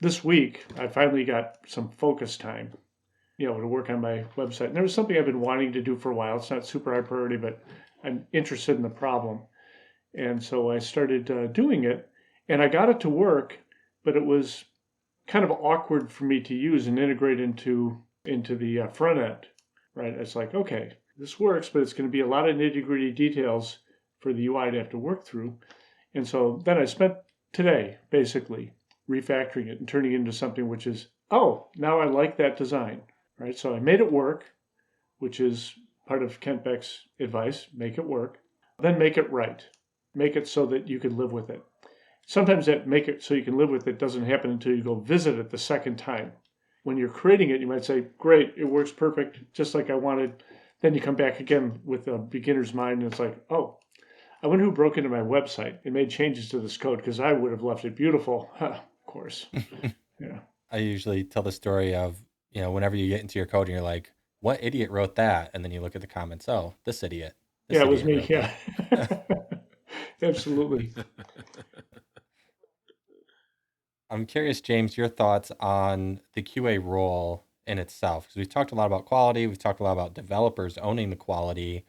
this week I finally got some focus time, to work on my website. And there was something I've been wanting to do for a while. It's not super high priority, but I'm interested in the problem. And so I started doing it, and I got it to work, but it was kind of awkward for me to use and integrate into the front end, right? It's like, okay, this works, but it's going to be a lot of nitty-gritty details for the UI to have to work through. And so then I spent today basically refactoring it and turning it into something which is, oh, now I like that design, right? So I made it work, which is part of Kent Beck's advice, make it work, then make it right. Make it so that you can live with it. Sometimes that make it so you can live with it doesn't happen until you go visit it the second time. When you're creating it, you might say, great, it works perfect, just like I wanted. Then you come back again with a beginner's mind, and it's like, oh, I wonder who broke into my website and made changes to this code because I would have left it beautiful. Of course. Yeah. I usually tell the story of, whenever you get into your code and you're like, what idiot wrote that? And then you look at the comments, oh, this idiot. This it was idiot me. Yeah. Absolutely. I'm curious, James, your thoughts on the QA role in itself. Because we've talked a lot about quality. We've talked a lot about developers owning the quality.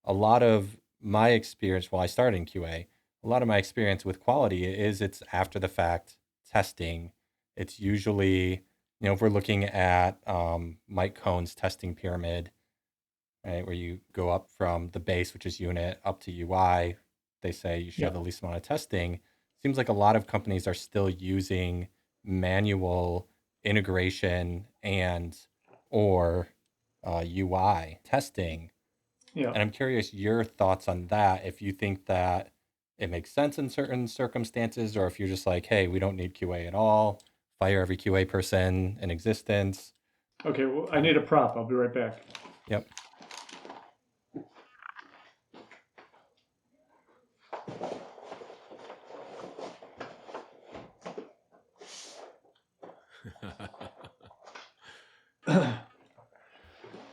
A lot of my experience while I started in QA, a lot of my experience with quality is it's after the fact testing. It's usually, if we're looking at Mike Cohn's testing pyramid, right, where you go up from the base, which is unit, up to UI, they say you should have the least amount of testing. Seems like a lot of companies are still using manual integration or UI testing. Yeah. And I'm curious your thoughts on that, if you think that it makes sense in certain circumstances, or if you're just like, hey, we don't need QA at all, fire every QA person in existence. Okay, well, I need a prop. I'll be right back. Yep.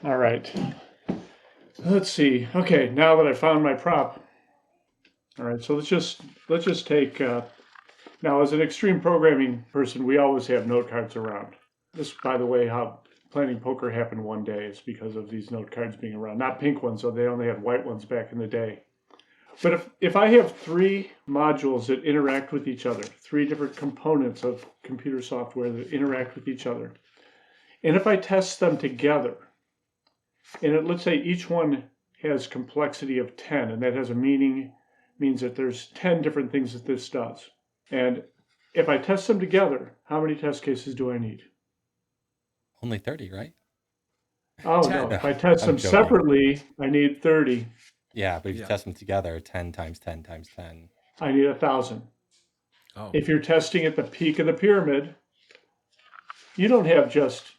All right. Let's see. Okay, now that I found my prop. All right, so let's just take. Now, as an extreme programming person, we always have note cards around. This, by the way, how planning poker happened one day is because of these note cards being around. Not pink ones, so they only had white ones back in the day. But if I have three modules that interact with each other, three different components of computer software that interact with each other, and if I test them together, and let's say each one has complexity of 10, and that has a means that there's 10 different things that this does. And if I test them together, how many test cases do I need? Only 30, right? Oh, 10. no. If I test I'm them joking. separately, I need 30. Yeah, but if you Yeah. test them together, 10 times 10 times 10. I need 1,000. Oh. If you're testing at the peak of the pyramid, you don't have just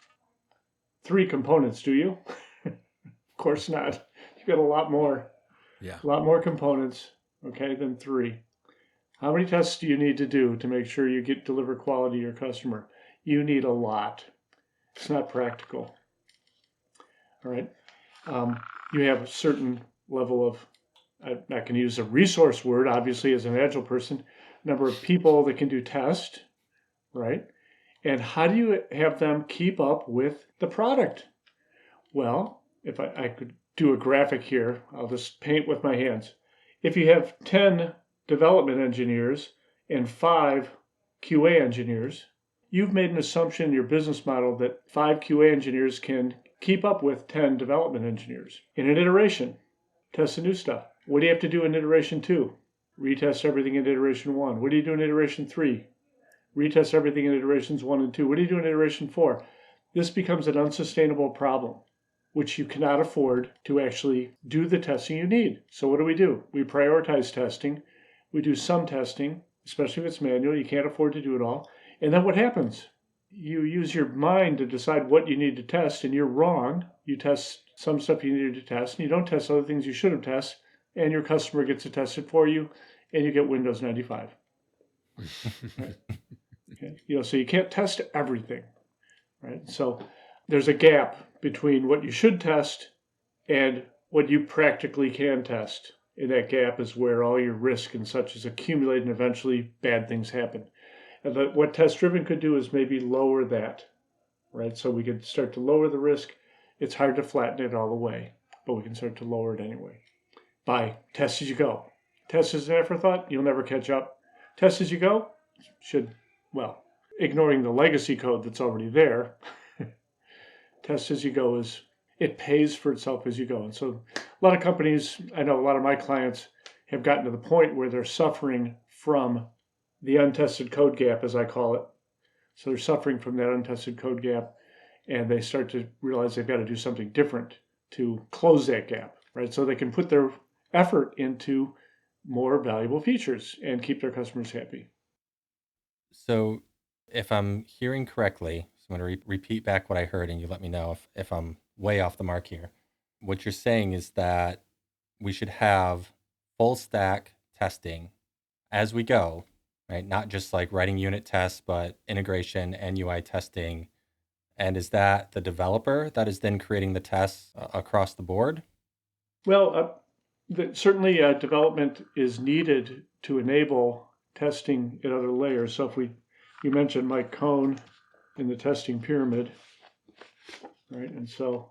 3 components, do you? Of course not. You got a lot more. Yeah. A lot more components, okay, than 3. How many tests do you need to do to make sure you deliver quality to your customer? You need a lot. It's not practical. All right. You have a certain level of, I'm not going to use a resource word, obviously, as an Agile person, number of people that can do test, right? And how do you have them keep up with the product? Well, if I could do a graphic here, I'll just paint with my hands. If you have 10 development engineers and 5 QA engineers, you've made an assumption in your business model that 5 QA engineers can keep up with 10 development engineers. In an iteration, test the new stuff. What do you have to do in iteration 2? Retest everything in iteration 1. What do you do in iteration 3? Retest everything in iterations 1 and 2. What do you do in iteration 4? This becomes an unsustainable problem, which you cannot afford to actually do the testing you need. So what do? We prioritize testing. We do some testing, especially if it's manual. You can't afford to do it all. And then what happens? You use your mind to decide what you need to test, and you're wrong. You test some stuff you needed to test, and you don't test other things you should have tested, and your customer gets it tested for you, and you get Windows 95. Right? Okay. So you can't test everything, right? So there's a gap between what you should test and what you practically can test. And that gap is where all your risk and such is accumulated, and eventually bad things happen. And what test-driven could do is maybe lower that, right? So we could start to lower the risk. It's hard to flatten it all the way, but we can start to lower it anyway. By test as you go. Test as an afterthought, you'll never catch up. Test as you go ignoring the legacy code that's already there, test as you go it pays for itself as you go. And so a lot of companies, I know a lot of my clients have gotten to the point where they're suffering from the untested code gap, as I call it. So they're suffering from that untested code gap, and they start to realize they've got to do something different to close that gap, right? So they can put their effort into more valuable features and keep their customers happy. So if I'm hearing correctly, so I'm going to repeat back what I heard, and you let me know if I'm way off the mark here. What you're saying is that we should have full stack testing as we go, right? Not just like writing unit tests, but integration and UI testing. And is that the developer that is then creating the tests across the board? Well, certainly development is needed to enable testing at other layers. So you mentioned Mike Cohn in the testing pyramid, right? And so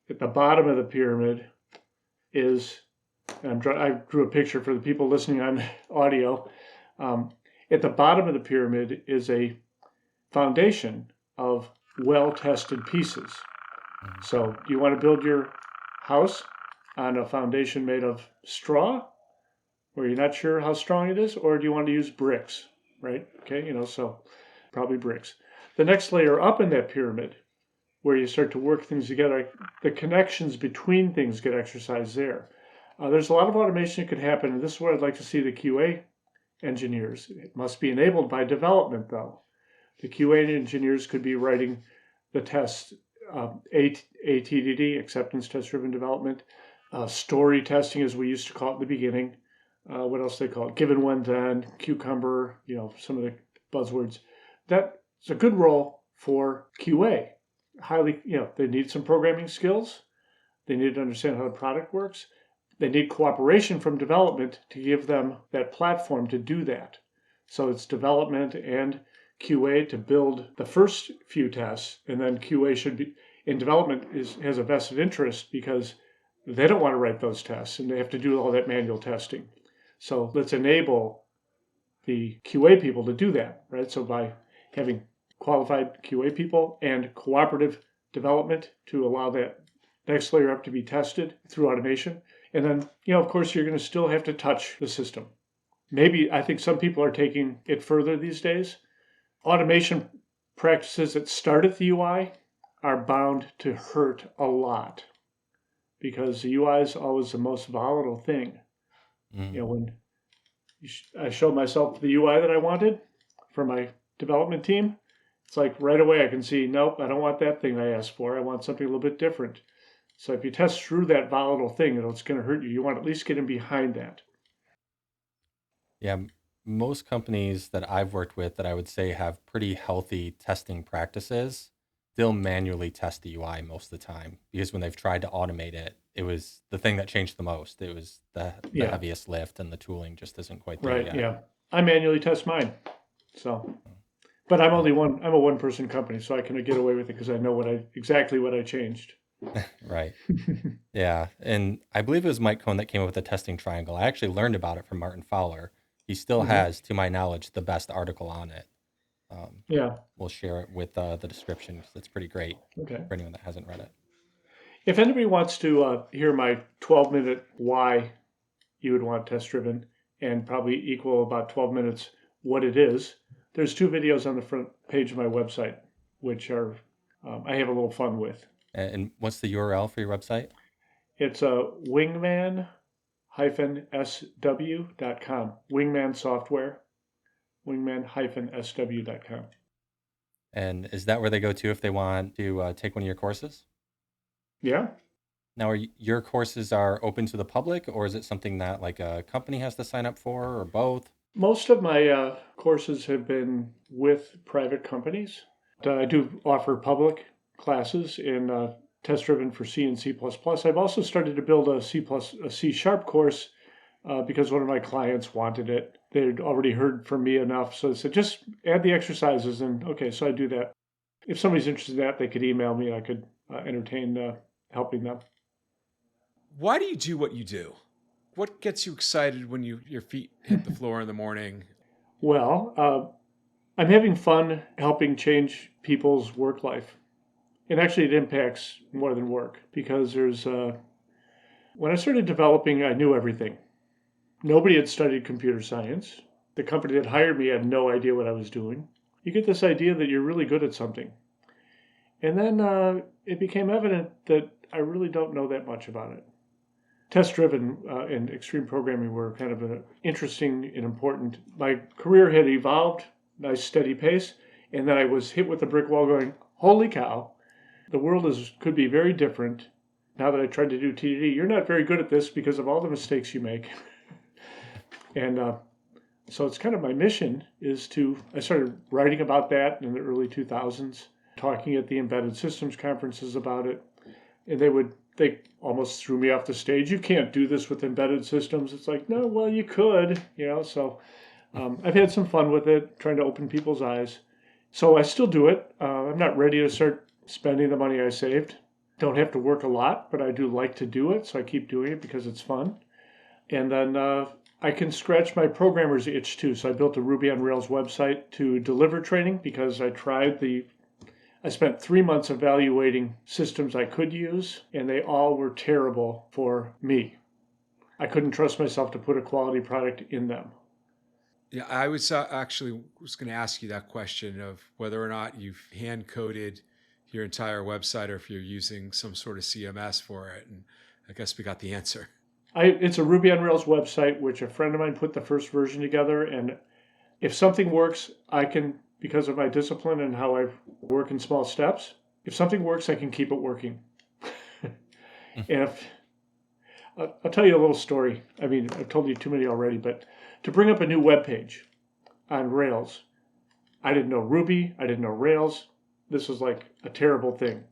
at the bottom of the pyramid is, and I drew a picture for the people listening on audio. At the bottom of the pyramid is a foundation of well-tested pieces. So do you want to build your house on a foundation made of straw, where you're not sure how strong it is, or do you want to use bricks, right? Okay, so probably bricks. The next layer up in that pyramid, where you start to work things together, the connections between things get exercised there. There's a lot of automation that could happen, and this is where I'd like to see the QA engineers. It must be enabled by development, though. The QA engineers could be writing the test, ATDD, acceptance test-driven development, story testing, as we used to call it in the beginning. What else they call it? Given, when, then, cucumber, some of the buzzwords. That's a good role for QA. Highly, they need some programming skills. They need to understand how the product works. They need cooperation from development to give them that platform to do that. So it's development and QA to build the first few tests, and then QA should be in development has a vested interest because they don't want to write those tests and they have to do all that manual testing. So let's enable the QA people to do that, right? So by having qualified QA people and cooperative development to allow that next layer up to be tested through automation. And then, of course, you're going to still have to touch the system. Maybe I think some people are taking it further these days. Automation practices that start at the UI are bound to hurt a lot because the UI is always the most volatile thing. When I show myself the UI that I wanted for my development team, it's like right away I can see, nope, I don't want that thing I asked for. I want something a little bit different. So if you test through that volatile thing, it's going to hurt you. You want to at least get in behind that. Yeah, most companies that I've worked with that I would say have pretty healthy testing practices still manually test the UI most of the time because when they've tried to automate it, it was the thing that changed the most. It was the heaviest lift and the tooling just isn't quite there yet. Yeah. I manually test mine. So, but I'm a one-person company, so I can get away with it because I know exactly what I changed. Right. Yeah. And I believe it was Mike Cohn that came up with the testing triangle. I actually learned about it from Martin Fowler. He still has, to my knowledge, the best article on it. We'll share it with the description because it's pretty great for anyone that hasn't read it. If anybody wants to hear my 12-minute why you would want test-driven and probably equal about 12 minutes what it is, there's 2 videos on the front page of my website, which are I have a little fun with. And what's the URL for your website? It's wingman-sw.com. Wingman software, wingman-sw.com. And is that where they go to if they want to take one of your courses? Yeah. Now, your courses are open to the public, or is it something that like a company has to sign up for, or both? Most of my courses have been with private companies. I do offer public classes in test-driven for C and C++. I've also started to build a C# course because one of my clients wanted it. They'd already heard from me enough, so they said, just add the exercises, and okay, so I do that. If somebody's interested in that, they could email me, and I could entertain helping them. Why do you do what you do? What gets you excited when your feet hit the floor in the morning? Well, I'm having fun helping change people's work life. And actually, it impacts more than work because when I started developing, I knew everything. Nobody had studied computer science. The company that hired me had no idea what I was doing. You get this idea that you're really good at something. And then it became evident that I really don't know that much about it. Test-driven and extreme programming were kind of an interesting and important. My career had evolved, nice steady pace, and then I was hit with a brick wall going, holy cow, the world could be very different now that I tried to do TDD. You're not very good at this because of all the mistakes you make. And so it's kind of my mission I started writing about that in the early 2000s, talking at the embedded systems conferences about it. And they almost threw me off the stage. You can't do this with embedded systems. It's like, no, well, you could, so I've had some fun with it, trying to open people's eyes. So I still do it. I'm not ready to start spending the money I saved. Don't have to work a lot, but I do like to do it, so I keep doing it because it's fun. And then I can scratch my programmer's itch too. So I built a Ruby on Rails website to deliver training because I spent 3 months evaluating systems I could use, and they all were terrible for me. I couldn't trust myself to put a quality product in them. Yeah, I was going to ask you that question of whether or not you've hand-coded your entire website or if you're using some sort of CMS for it. And I guess we got the answer. It's a Ruby on Rails website, which a friend of mine put the first version together. And if something works, I can, because of my discipline and how I work in small steps, if something works, I can keep it working. And I'll tell you a little story. I mean, I've told you too many already, but to bring up a new web page on Rails, I didn't know Ruby, I didn't know Rails. This was like a terrible thing.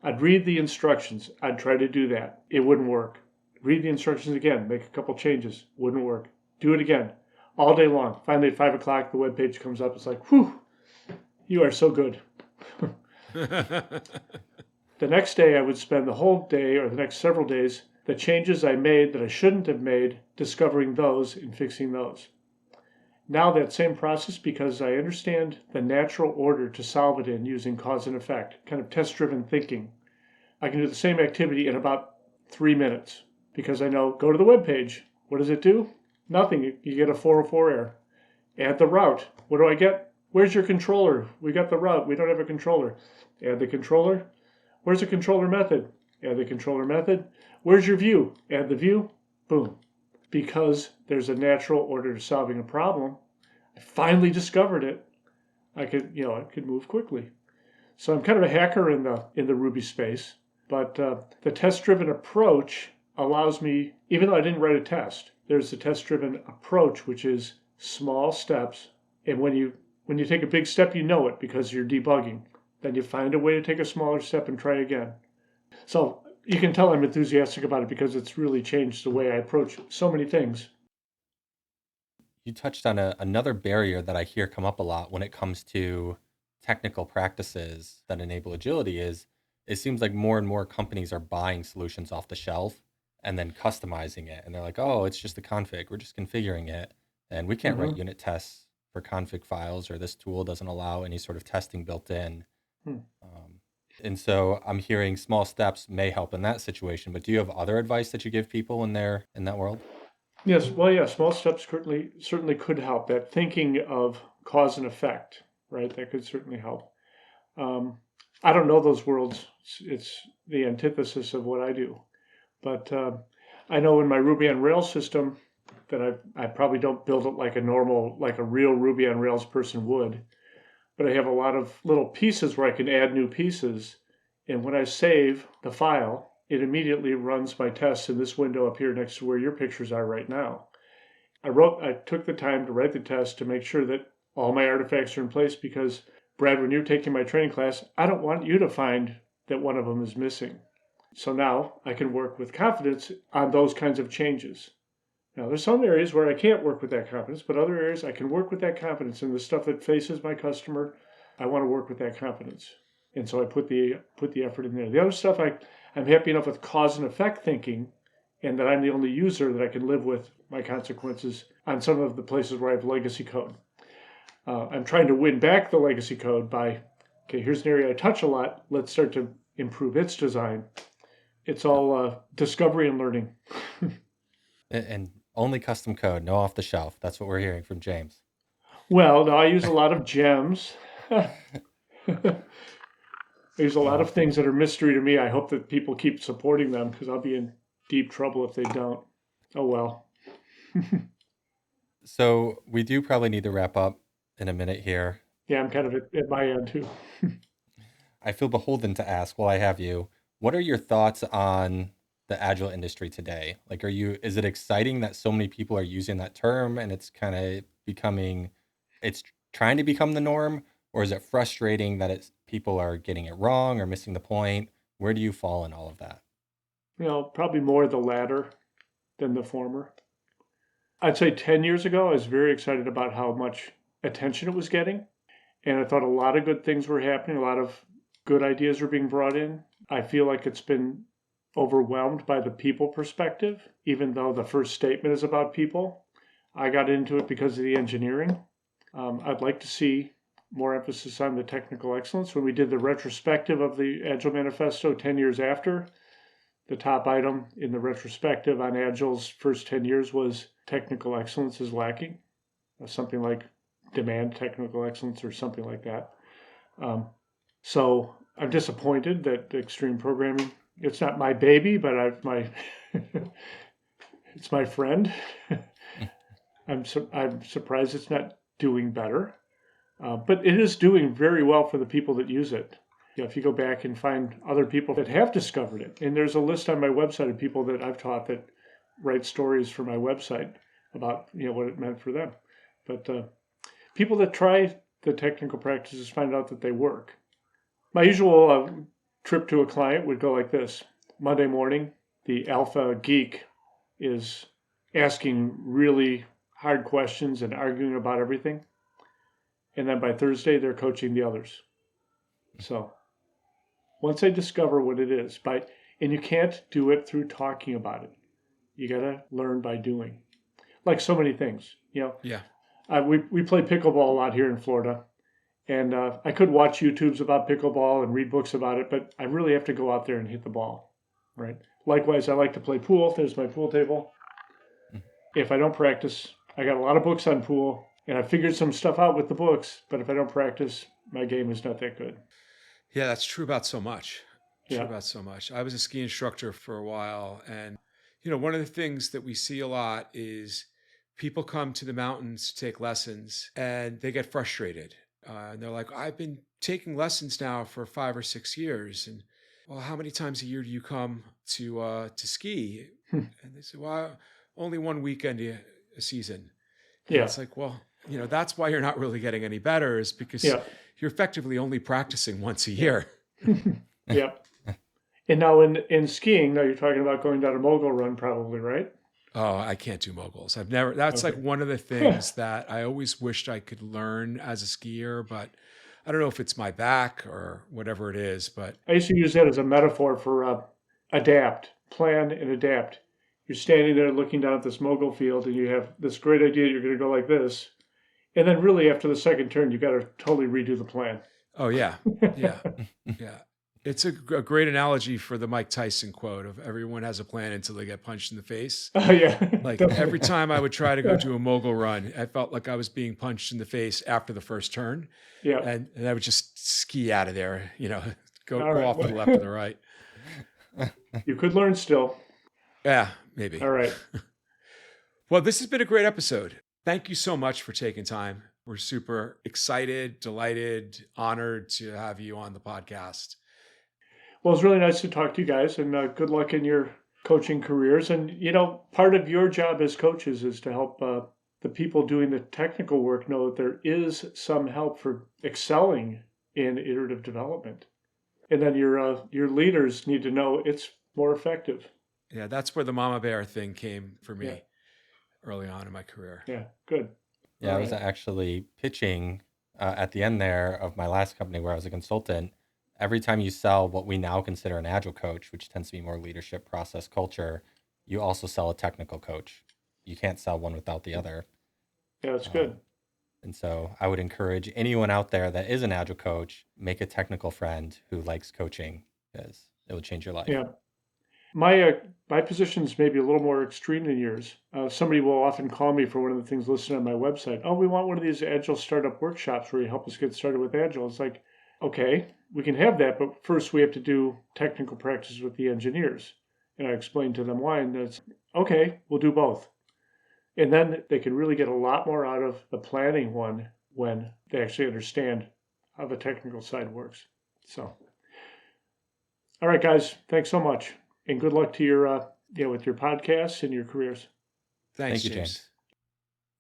I'd read the instructions. I'd try to do that. It wouldn't work. Read the instructions again, make a couple changes. Wouldn't work. Do it again. All day long. Finally at 5 o'clock, the web page comes up. It's like, whew, you are so good. The next day, I would spend the whole day or the next several days. the changes I made that I shouldn't have made, discovering those and fixing those. Now that same process, because I understand the natural order to solve it in using cause and effect, kind of test-driven thinking, I can do the same activity in about 3 minutes because I know, go to the web page. What does it do? Nothing. You get a 404 error. Add the route. What do I get? Where's your controller? We got the route. We don't have a controller. Add the controller. Where's the controller method? Add the controller method. Where's your view? Add the view. Boom. Because there's a natural order to solving a problem, I finally discovered it. I could move quickly. So I'm kind of a hacker in the Ruby space, but the test-driven approach allows me, even though I didn't write a test, there's the test-driven approach, which is small steps. And when you take a big step, you know it because you're debugging. Then you find a way to take a smaller step and try again. So you can tell I'm enthusiastic about it because it's really changed the way I approach so many things. You touched on another barrier that I hear come up a lot when it comes to technical practices that enable agility is it seems like more and more companies are buying solutions off the shelf and then customizing it. And they're like, oh, it's just a config. We're just configuring it. And we can't write unit tests for config files, or this tool doesn't allow any sort of testing built in. And so I'm hearing small steps may help in that situation, but do you have other advice that you give people when they're in that world? Yes, well, yeah, small steps certainly could help. That thinking of cause and effect, right? That could certainly help. I don't know those worlds. It's the antithesis of what I do. But I know in my Ruby on Rails system that I probably don't build it like a real Ruby on Rails person would. But I have a lot of little pieces where I can add new pieces. And when I save the file, it immediately runs my tests in this window up here next to where your pictures are right now. I took the time to write the test to make sure that all my artifacts are in place because, Brad, when you're taking my training class, I don't want you to find that one of them is missing. So now I can work with confidence on those kinds of changes. Now, there's some areas where I can't work with that confidence, but other areas I can work with that confidence. And the stuff that faces my customer, I want to work with that confidence. And so I put the effort in there. The other stuff, I'm happy enough with cause and effect thinking, and that I'm the only user that I can live with my consequences on some of the places where I have legacy code. I'm trying to win back the legacy code by, okay, here's an area I touch a lot. Let's start to improve its design. It's all discovery and learning. And only custom code, no off the shelf. That's what we're hearing from James. Well, no, I use a lot of gems. I use a lot of things that are mystery to me. I hope that people keep supporting them because I'll be in deep trouble if they don't. Oh, well. So we do probably need to wrap up in a minute here. Yeah, I'm kind of at my end too. I feel beholden to ask while I have you, what are your thoughts on the agile industry today? Like, is it exciting that so many people are using that term and it's kind of it's trying to become the norm? Or is it frustrating that people are getting it wrong or missing the point? Where do you fall in all of that? Probably more the latter than the former. I'd say 10 years ago, I was very excited about how much attention it was getting. And I thought a lot of good things were happening. A lot of good ideas were being brought in. I feel like it's been overwhelmed by the people perspective, even though the first statement is about people. I got into it because of the engineering. I'd like to see more emphasis on the technical excellence. When we did the retrospective of the Agile Manifesto 10 years after, the top item in the retrospective on Agile's first 10 years was technical excellence is lacking. Something like demand technical excellence or something like that. So I'm disappointed that extreme programming, it's not my baby, but it's my friend. I'm surprised it's not doing better, but it is doing very well for the people that use it. If you go back and find other people that have discovered it, and there's a list on my website of people that I've taught that write stories for my website about what it meant for them. But people that try the technical practices find out that they work. My usual trip to a client would go like this. Monday morning, the alpha geek is asking really hard questions and arguing about everything. And then by Thursday, they're coaching the others. So once they discover what it is, And you can't do it through talking about it. You got to learn by doing. Like so many things, Yeah. We play pickleball a lot here in Florida. And I could watch YouTubes about pickleball and read books about it, but I really have to go out there and hit the ball, right? Likewise, I like to play pool. There's my pool table. If I don't practice, I got a lot of books on pool, and I figured some stuff out with the books, but if I don't practice, my game is not that good. Yeah, that's true about so much. Yeah. I was a ski instructor for a while, and one of the things that we see a lot is people come to the mountains to take lessons and they get frustrated. And they're like, I've been taking lessons now for 5 or 6 years. And well, how many times a year do you come to ski? And they say, well, only one weekend a season. And Yeah. it's like, well, that's why you're not really getting any better, is because you're effectively only practicing once a year. Yep. And now in skiing, now you're talking about going down a mogul run probably, right? Oh, I can't do moguls. That's Okay. like one of the things that I always wished I could learn as a skier, but I don't know if it's my back or whatever it is, but I used to use that as a metaphor for adapt, plan and adapt. You're standing there looking down at this mogul field and you have this great idea you're going to go like this. And then really after the second turn, you got to totally redo the plan. oh yeah. Yeah. It's a great analogy for the Mike Tyson quote of everyone has a plan until they get punched in the face. Oh, yeah. Like Definitely. every time I would try to go do a mogul run, I felt like I was being punched in the face after the first turn. Yeah. And I would just ski out of there, go All right. off to the left or the right. You could learn still. Yeah, maybe. All right. Well, this has been a great episode. Thank you so much for taking time. We're super excited, delighted, honored to have you on the podcast. Well, it's really nice to talk to you guys, and good luck in your coaching careers. And, part of your job as coaches is to help the people doing the technical work know that there is some help for excelling in iterative development. And then your leaders need to know it's more effective. Yeah, that's where the mama bear thing came for me Yeah. early on in my career. Yeah, good. Yeah, All I was right. actually pitching at the end there of my last company where I was a consultant. Every time you sell what we now consider an agile coach, which tends to be more leadership, process, culture, you also sell a technical coach. You can't sell one without the other. Yeah, that's good. And so I would encourage anyone out there that is an agile coach, make a technical friend who likes coaching, because it will change your life. Yeah. My position's maybe a little more extreme than yours. Somebody will often call me for one of the things listed on my website. Oh, we want one of these Agile startup workshops where you help us get started with Agile. It's like, okay, we can have that, but first we have to do technical practice with the engineers. And I explained to them why, and it's okay, we'll do both. And then they can really get a lot more out of the planning one when they actually understand how the technical side works. So, all right, guys, thanks so much. And good luck to your with your podcasts and your careers. Thanks, Thank you, James. James.